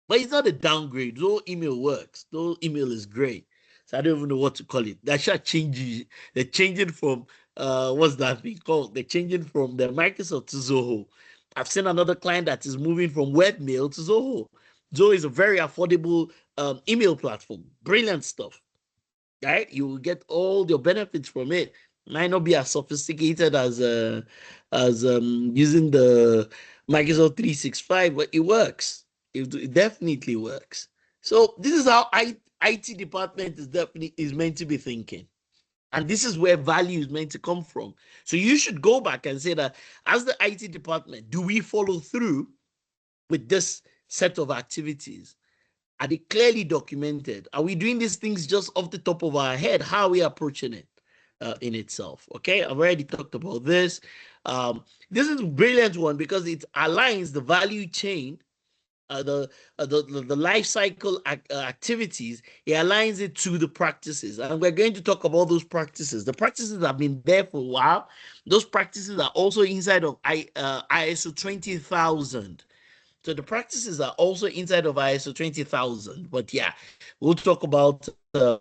But it's not a downgrade. Though email works. Though email is great. So I don't even know what to call it. They should change. They're changing from what's that thing called? They're changing from the Microsoft to Zoho. I've seen another client that is moving from webmail to Zoho. Zoho is a very affordable email platform. Brilliant stuff. Right? You will get all your benefits from it. Might not be as sophisticated as using the Microsoft 365, but it works. It definitely works. So this is how IT department is meant to be thinking. And this is where value is meant to come from. So you should go back and say that as the IT department, do we follow through with this set of activities? Are they clearly documented? Are we doing these things just off the top of our head? How are we approaching it in itself? Okay, I've already talked about this. This is a brilliant one because it aligns the value chain, the life cycle activities. It aligns it to the practices, and we're going to talk about those practices. The practices have been there for a while. Those practices are also inside of ISO 20000. So the practices are also inside of ISO 20000. But yeah, we'll talk about them.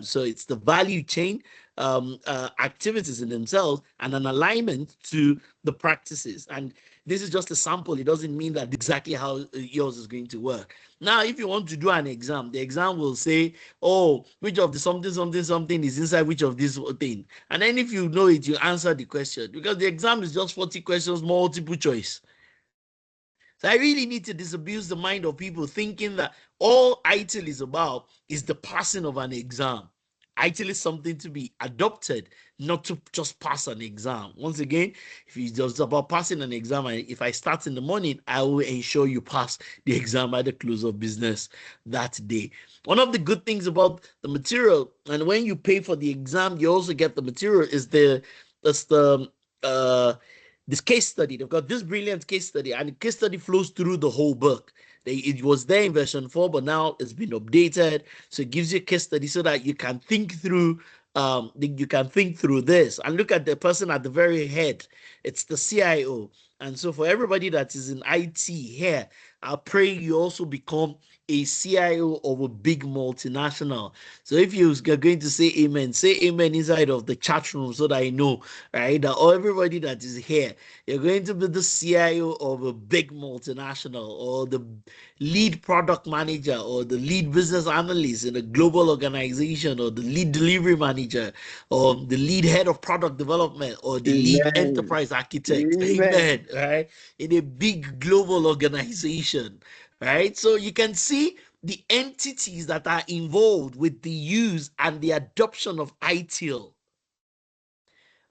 So it's the value chain activities in themselves and an alignment to the practices. And this is just a sample. It doesn't mean that exactly how yours is going to work. Now, if you want to do an exam, the exam will say, oh, which of the something is inside which of this thing. And then if you know it, you answer the question because the exam is just 40 questions, multiple choice. So I really need to disabuse the mind of people thinking that all ITIL is about is the passing of an exam. ITIL is something to be adopted, not to just pass an exam. Once again, if it's just about passing an exam, if I start in the morning, I will ensure you pass the exam at the close of business that day. One of the good things about the material, and when you pay for the exam, you also get the material, is this case study. They've got this brilliant case study, and the case study flows through the whole book. It was there in version 4, but now it's been updated. So it gives you a case study so that you can think through this and look at the person at the very head. It's the CIO. And so for everybody that is in IT here, I pray you also become a CIO of a big multinational. So if you're going to say amen inside of the chat room so that I know, right, that everybody that is here, you're going to be the CIO of a big multinational or the lead product manager or the lead business analyst in a global organization or the lead delivery manager or the lead head of product development or the lead Amen. enterprise architect. Amen. Amen. Right? In a big global organization. Right? So you can see the entities that are involved with the use and the adoption of ITIL.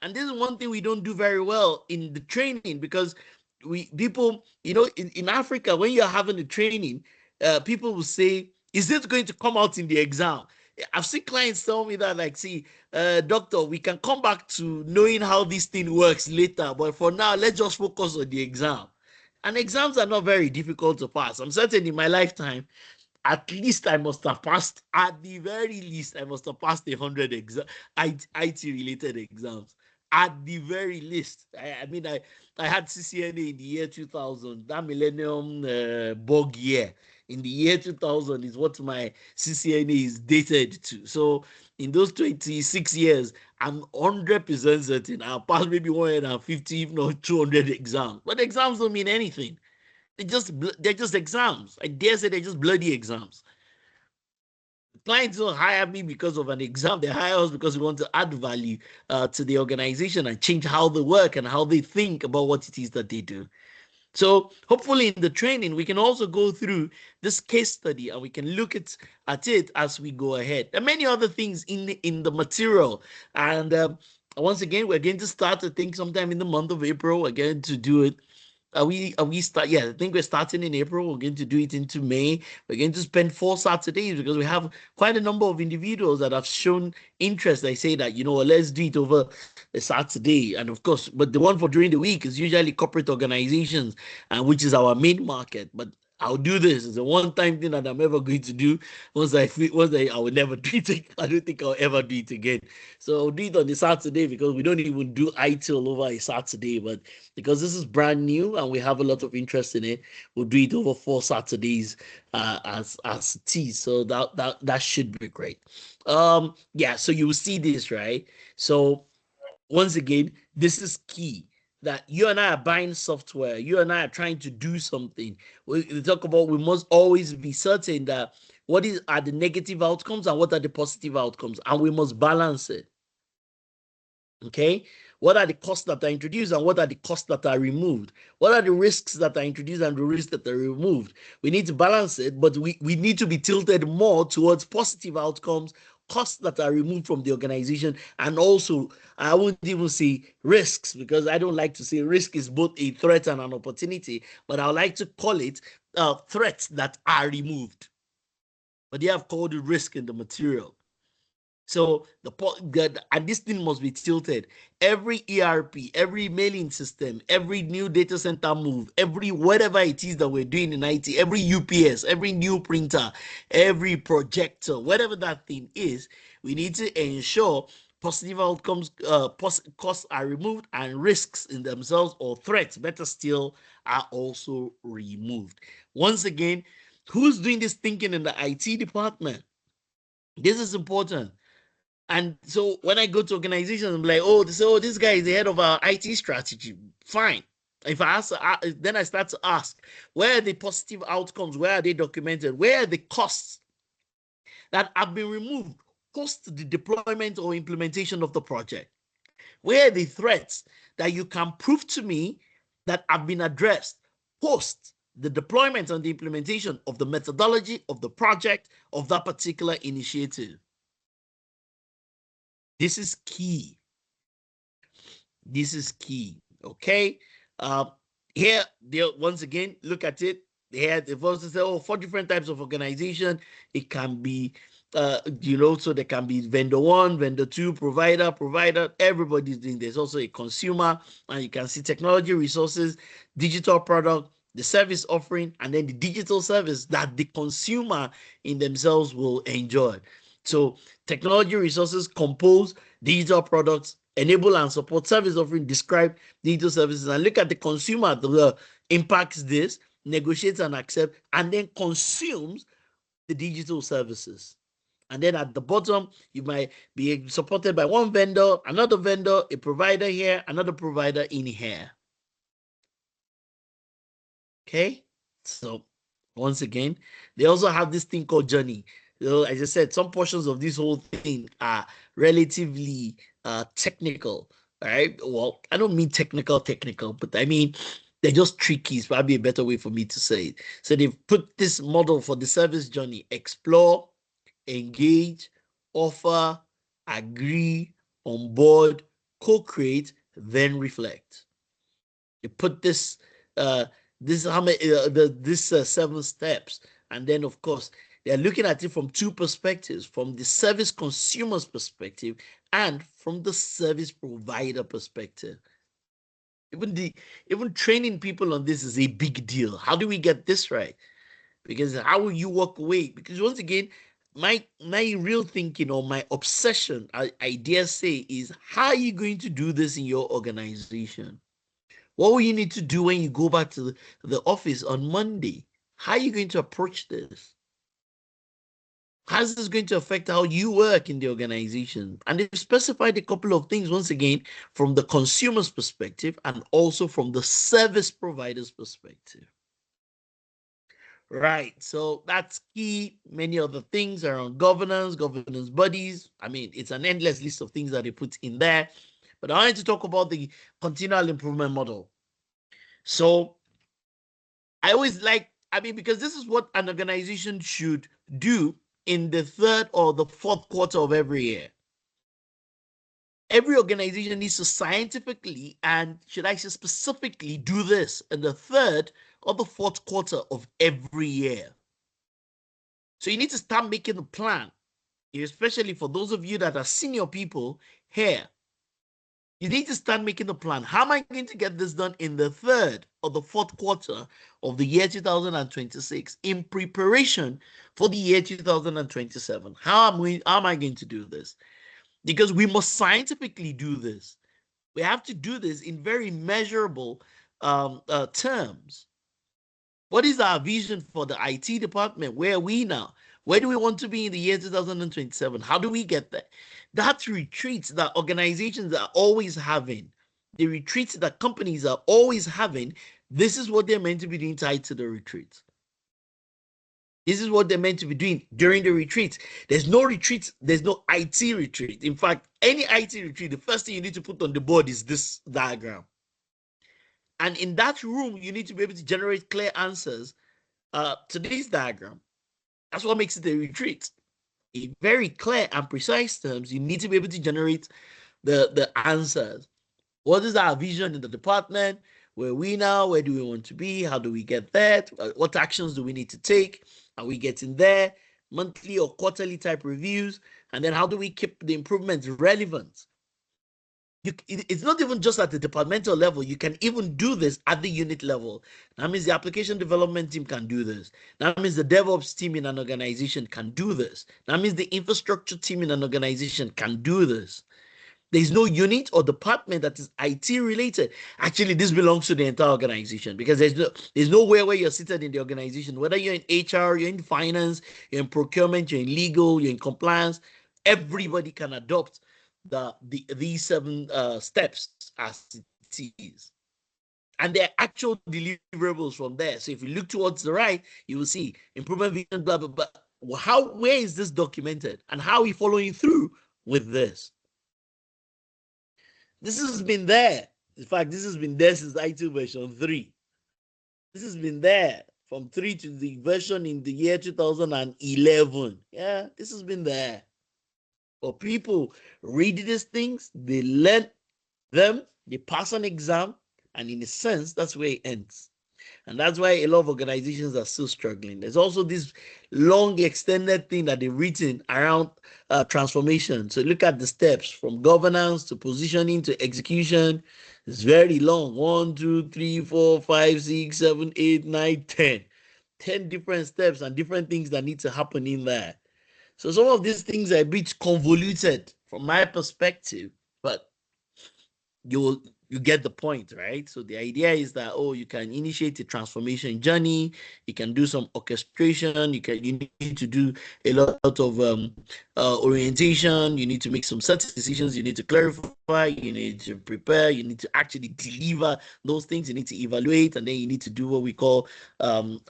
And this is one thing we don't do very well in the training because people, in Africa, when you're having a training, people will say, is this going to come out in the exam? I've seen clients tell me that, like, see, doctor, we can come back to knowing how this thing works later, but for now, let's just focus on the exam. And exams are not very difficult to pass. I'm certain in my lifetime, at least I must have passed, at the very least, I must have passed 100 IT related exams. At the very least. I had CCNA in the year 2000, that millennium bug year. In the year 2000 is what my CCNA is dated to. So in those 26 years, I'm 100% certain I'll pass maybe 150, if not 200 exams. But exams don't mean anything. They're just exams. I dare say they're just bloody exams. Clients don't hire me because of an exam. They hire us because we want to add value to the organization and change how they work and how they think about what it is that they do. So hopefully in the training, we can also go through this case study and we can look at it as we go ahead. There are many other things in the material. And once again, we're going to start, I think, sometime in the month of April. We're going to do it. Are we start? Yeah, I think we're starting in April. We're going to do it into May. We're going to spend 4 Saturdays because we have quite a number of individuals that have shown interest. They say that, let's do it over a Saturday. And of course, but the one for during the week is usually corporate organizations, and which is our main market. But I'll do this. It's a one-time thing that I'm ever going to do. I will never do it. I don't think I'll ever do it again. So I'll do it on the Saturday because we don't even do ITIL over a Saturday. But because this is brand new and we have a lot of interest in it, we'll do it over 4 Saturdays as it is. So that should be great. Yeah. So you will see this, right? So once again, this is key that you and I are buying software, you and I are trying to do something. We talk about we must always be certain that are the negative outcomes and what are the positive outcomes, and we must balance it. Okay, what are the costs that are introduced and what are the costs that are removed? What are the risks that are introduced and the risks that are removed? We need to balance it, but we need to be tilted more towards positive outcomes, costs that are removed from the organization, and also I wouldn't even say risks, because I don't like to say risk is both a threat and an opportunity, but I would like to call it threats that are removed. But they have called it risk in the material. So and this thing must be tilted. Every ERP, every mailing system, every new data center move, every whatever it is that we're doing in IT, every UPS, every new printer, every projector, whatever that thing is, we need to ensure positive outcomes, costs are removed, and risks in themselves or threats, better still, are also removed. Once again, who's doing this thinking in the IT department? This is important. And so when I go to organizations, I'm like, oh, this guy is the head of our IT strategy. Fine. If I ask, then I start to ask, where are the positive outcomes? Where are they documented? Where are the costs that have been removed post the deployment or implementation of the project? Where are the threats that you can prove to me that have been addressed post the deployment and the implementation of the methodology of the project of that particular initiative? This is key. This is key. Okay. Here, once again, look at it. They've also said, oh, 4 different types of organization. It can be, so there can be vendor one, vendor two, provider. Everybody's doing this. Also a consumer, and you can see technology resources, digital product, the service offering, and then the digital service that the consumer in themselves will enjoy. So technology resources compose digital products, enable and support service offering, describe digital services, and look at the consumer that impacts this, negotiates and accept, and then consumes the digital services. And then at the bottom, you might be supported by one vendor, another vendor, a provider here, another provider in here. Okay, so once again, they also have this thing called journey. As I said, some portions of this whole thing are relatively technical, right? Well, I don't mean technical, but I mean they're just tricky. It's probably a better way for me to say it. So they've put this model for the service journey: explore, engage, offer, agree, onboard, co-create, then reflect. You put this how many this 7 steps, and then of course they're looking at it from two perspectives: from the service consumer's perspective and from the service provider perspective. Even training people on this is a big deal. How do we get this right? Because how will you walk away? Because once again, my real thinking, or my obsession, I dare say, is how are you going to do this in your organization? What will you need to do when you go back to the office on Monday? How are you going to approach this? How's this going to affect how you work in the organization? And they've specified a couple of things, once again, from the consumer's perspective and also from the service provider's perspective. Right. So that's key. Many other things around governance bodies. I mean, it's an endless list of things that they put in there. But I wanted to talk about the continual improvement model. So I always like, I mean, because this is what an organization should do in the third or the fourth quarter of every year. Every organization needs to scientifically and, should I say, specifically do this in the third or the fourth quarter of every year. So you need to start making a plan, especially for those of you that are senior people here. You need to start making a plan. How am I going to get this done in the third or the fourth quarter of the year 2026 in preparation for the year 2027? How am I going to do this? Because we must scientifically do this. We have to do this in very measurable terms. What is our vision for the IT department? Where are we now? Where do we want to be in the year 2027? How do we get there? That's retreats that organizations are always having. The retreats that companies are always having. This is what they're meant to be doing tied to the retreats. This is what they're meant to be doing during the retreats. There's no retreat. There's no IT retreat. In fact, any IT retreat, the first thing you need to put on the board is this diagram. And in that room, you need to be able to generate clear answers to this diagram. That's what makes it a retreat. In very clear and precise terms, you need to be able to generate the answers. What is our vision in the department? Where are we now? Where do we want to be? How do we get there? What actions do we need to take? Are we getting there? Monthly or quarterly type reviews? And then how do we keep the improvements relevant? It's not even just at the departmental level. You can even do this at the unit level. That means the application development team can do this. That means the DevOps team in an organization can do this. That means the infrastructure team in an organization can do this. There's no unit or department that is IT related. Actually, this belongs to the entire organization, because there's nowhere where you're seated in the organization, whether you're in HR, you're in finance, you're in procurement, you're in legal, you're in compliance. Everybody can adopt these 7 steps as it is. And there are actual deliverables from there. So if you look towards the right, you will see improvement vision, blah, blah, blah. Where is this documented? And how are we following through with this? This has been there. In fact, this has been there since ITIL version 3. This has been there from 3 to the version in the year 2011. Yeah, this has been there. But people read these things, they learn them, they pass an exam, and in a sense, that's where it ends. And that's why a lot of organizations are still struggling. There's also this long extended thing that they've written around transformation. So look at the steps from governance to positioning to execution. It's very long. 1, 2, 3, 4, 5, 6, 7, 8, 9, 10. 10 different steps and different things that need to happen in there. So some of these things are a bit convoluted from my perspective, but you get the point, right? So the idea is that, you can initiate a transformation journey, you can do some orchestration, you need to do a lot of orientation, you need to make some certain decisions, you need to clarify, you need to prepare, you need to actually deliver those things, you need to evaluate, and then you need to do what we call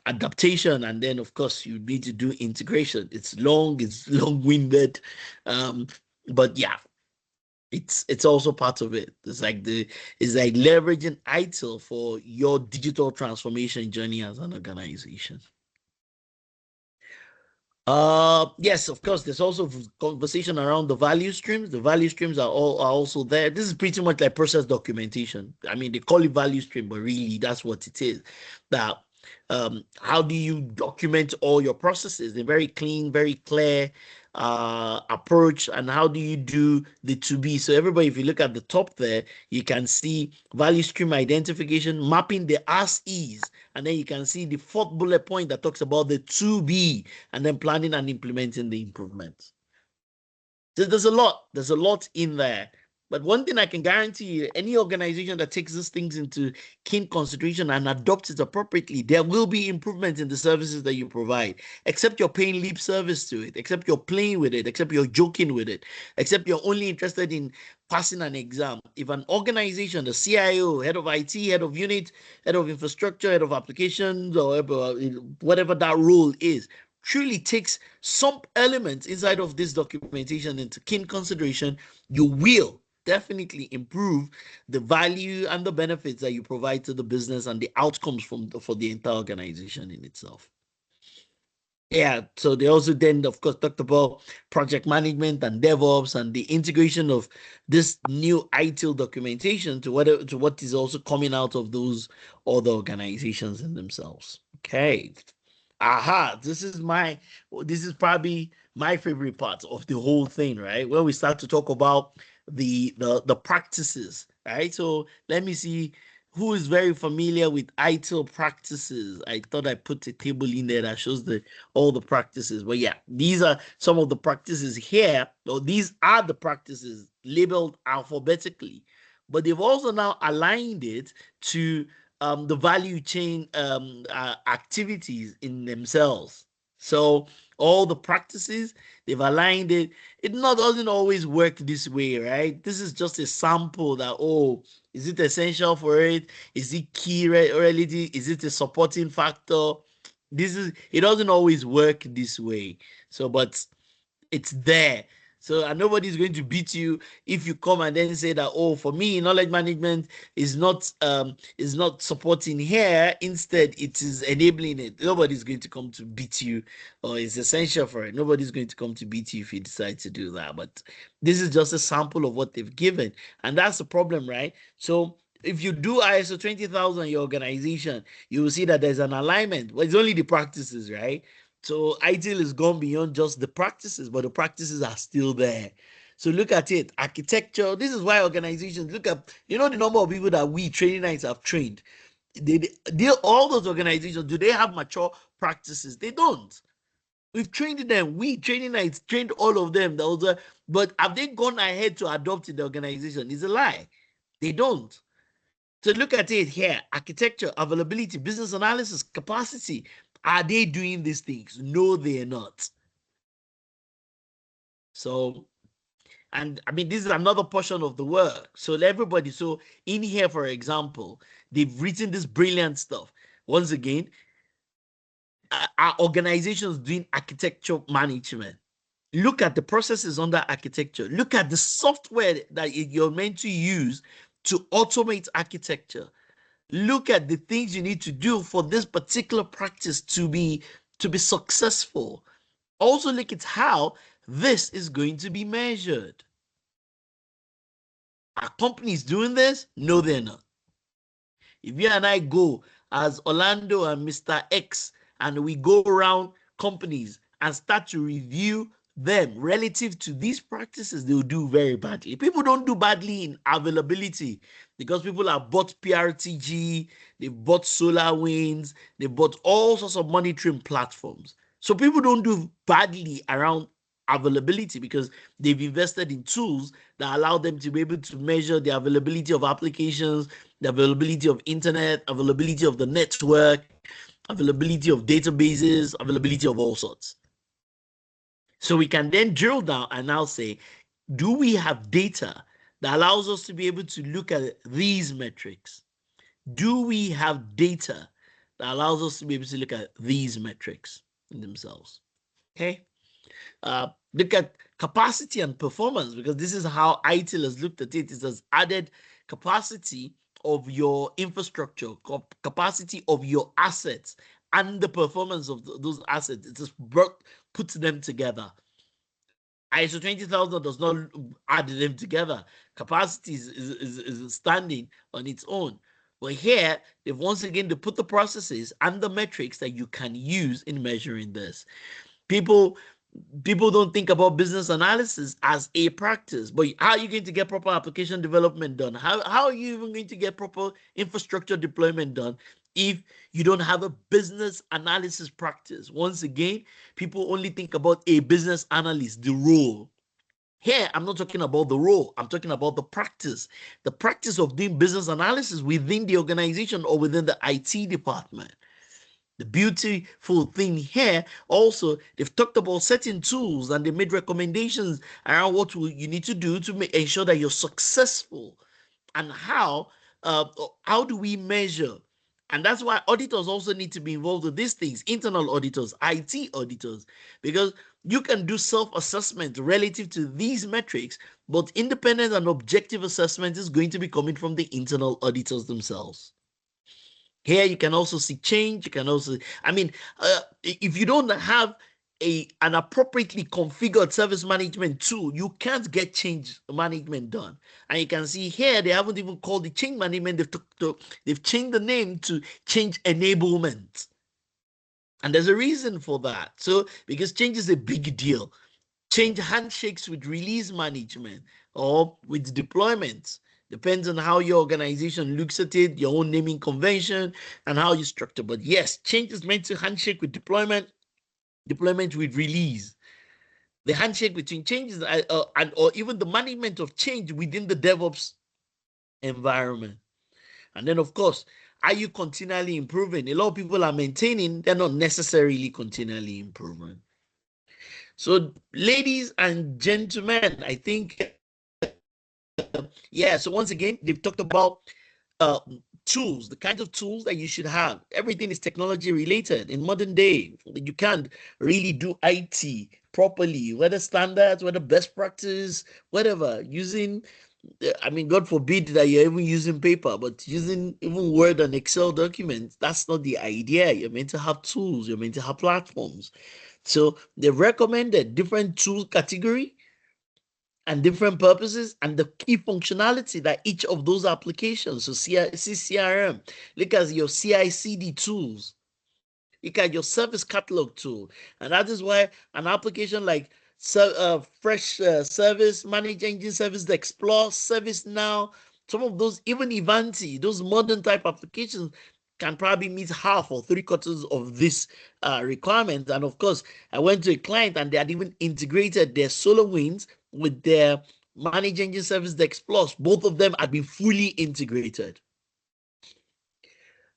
adaptation, and then of course you need to do integration. It's long-winded, but yeah, it's also part of it. It's like leveraging ITIL for your digital transformation journey as an organization. Yes, of course, there's also conversation around the value streams. The value streams are also there. This is pretty much like process documentation. I mean, they call it value stream, but really that's what it is. That how do you document all your processes? They're very clean, very clear approach. And how do you do the to be? So everybody, if you look at the top there, you can see value stream identification, mapping the as is, and then you can see the 4th bullet point that talks about the to be, and then planning and implementing the improvements. So there's a lot in there But one thing I can guarantee you, any organization that takes these things into keen consideration and adopts it appropriately, there will be improvement in the services that you provide. Except you're paying lip service to it, except you're playing with it, except you're joking with it, except you're only interested in passing an exam. If an organization, the CIO, head of IT, head of unit, head of infrastructure, head of applications, or whatever that role is, truly takes some elements inside of this documentation into keen consideration, you will definitely improve the value and the benefits that you provide to the business and the outcomes for the entire organization in itself. Yeah, so they also then, of course, talked about project management and DevOps and the integration of this new ITIL documentation to what is also coming out of those other organizations in themselves. Okay. Aha, this is probably my favorite part of the whole thing, right? When we start to talk about the practices, right? So let me see who is very familiar with ITIL practices. I thought I put a table in there that shows all the practices. But yeah, these are some of the practices here. Or these are the practices labeled alphabetically, but they've also now aligned it to the value chain activities in themselves. So all the practices they've aligned it. It not doesn't always work this way, right? This is just a sample that, oh, is it essential for it? Is it key reality? Is it a supporting factor? It doesn't always work this way. So, but it's there. So and nobody's going to beat you if you come and then say that, oh, for me, knowledge management is not supporting here. Instead, it is enabling it. Nobody's going to come to beat you, or it's essential for it. Nobody's going to come to beat you if you decide to do that. But this is just a sample of what they've given. And that's the problem, right? So if you do ISO 20,000 in your organization, you will see that there's an alignment. Well, it's only the practices, right? So ITIL has gone beyond just the practices, but the practices are still there. So look at it. Architecture. This is why organizations look at, the number of people that we training nights have trained. All those organizations, do they have mature practices? They don't. We've trained them. We training nights trained all of them. But have they gone ahead to adopt in the organization? It's a lie. They don't. So look at it here: architecture, availability, business analysis, capacity. Are they doing these things? No, they're not. So, and I mean, this is another portion of the work. So everybody, so in here, for example, they've written this brilliant stuff. Once again, our organizations doing architecture management. Look at the processes under architecture. Look at the software that you're meant to use to automate architecture. Look at the things you need to do for this particular practice to be successful. Also look at how this is going to be measured. Are companies doing this? No, they're not. If you and I go as Orlando and Mr. X and we go around companies and start to review them relative to these practices, they'll do very badly. People don't do badly in availability because people have bought PRTG, they've bought SolarWinds, they've bought all sorts of monitoring platforms. So people don't do badly around availability because they've invested in tools that allow them to be able to measure the availability of applications, the availability of internet, availability of the network, availability of databases, availability of all sorts. So we can then drill down and now say, do we have data that allows us to be able to look at these metrics? Do we have data that allows us to be able to look at these metrics in themselves? Okay. Look at capacity and performance, because this is how ITIL has looked at it. It has added capacity of your infrastructure, capacity of your assets, and the performance of those assets. It just puts them together. ISO 20,000 does not add them together. Capacity is standing on its own. But here, they've once again, they put the processes and the metrics that you can use in measuring this. People don't think about business analysis as a practice, but how are you going to get proper application development done? How are you even going to get proper infrastructure deployment done if you don't have a business analysis practice? Once again, people only think about a business analyst, the role. Here, I'm not talking about the role. I'm talking about the practice of doing business analysis within the organization or within the IT department. The beautiful thing here also, they've talked about certain tools and they made recommendations around what you need to do to ensure that you're successful, and how do we measure. And that's why auditors also need to be involved with these things, internal auditors, IT auditors, because you can do self-assessment relative to these metrics, but independent and objective assessment is going to be coming from the internal auditors themselves. Here you can also see change. You can also, if you don't have an appropriately configured service management tool, you can't get change management done. And you can see here they haven't even called it change management. They've changed the name to change enablement. And there's a reason for that. So because change is a big deal. Change handshakes with release management or with deployment. Depends on how your organization looks at it, your own naming convention, and how you structure. But yes, change is meant to handshake with deployment, deployment with release. The handshake between changes or even the management of change within the DevOps environment. And then, of course, are you continually improving? A lot of people are maintaining, they're not necessarily continually improving. So, ladies and gentlemen, I think, yeah, so once again, they've talked about uh, tools, the kinds of tools that you should have. Everything is technology related. In modern day, you can't really do IT properly, whether standards, whether best practice, whatever, using, God forbid that you're even using paper, but using even Word and Excel documents, that's not the idea. You're meant to have tools, you're meant to have platforms. So they recommended different tool category and different purposes and the key functionality that each of those applications. So CRM, look at your CI/CD tools. Look at your service catalog tool. And that is why an application like Fresh Service, Manage Engine Service, Explore, Service Now, some of those, even Ivanti, those modern type applications can probably meet half or three-quarters of this requirement. And of course, I went to a client and they had even integrated their SolarWinds with their Manage Engine Service, Explore. Both of them had been fully integrated.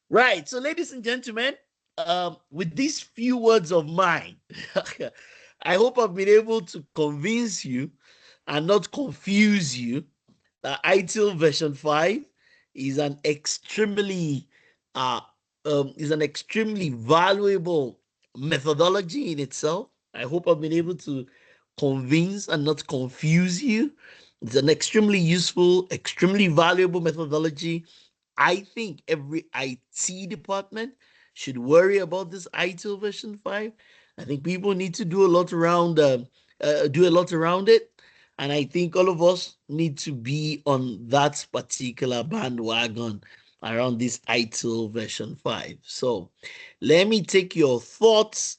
Right. So, ladies and gentlemen, with these few words of mine, I hope I've been able to convince you and not confuse you that ITIL version 5 is an extremely valuable methodology in itself. I hope I've been able to convince and not confuse you. It's an extremely useful, extremely valuable methodology. I think every IT department should worry about this ITIL version 5. I think people need to do a lot around it. And I think all of us need to be on that particular bandwagon around this ITIL version 5. So let me take your thoughts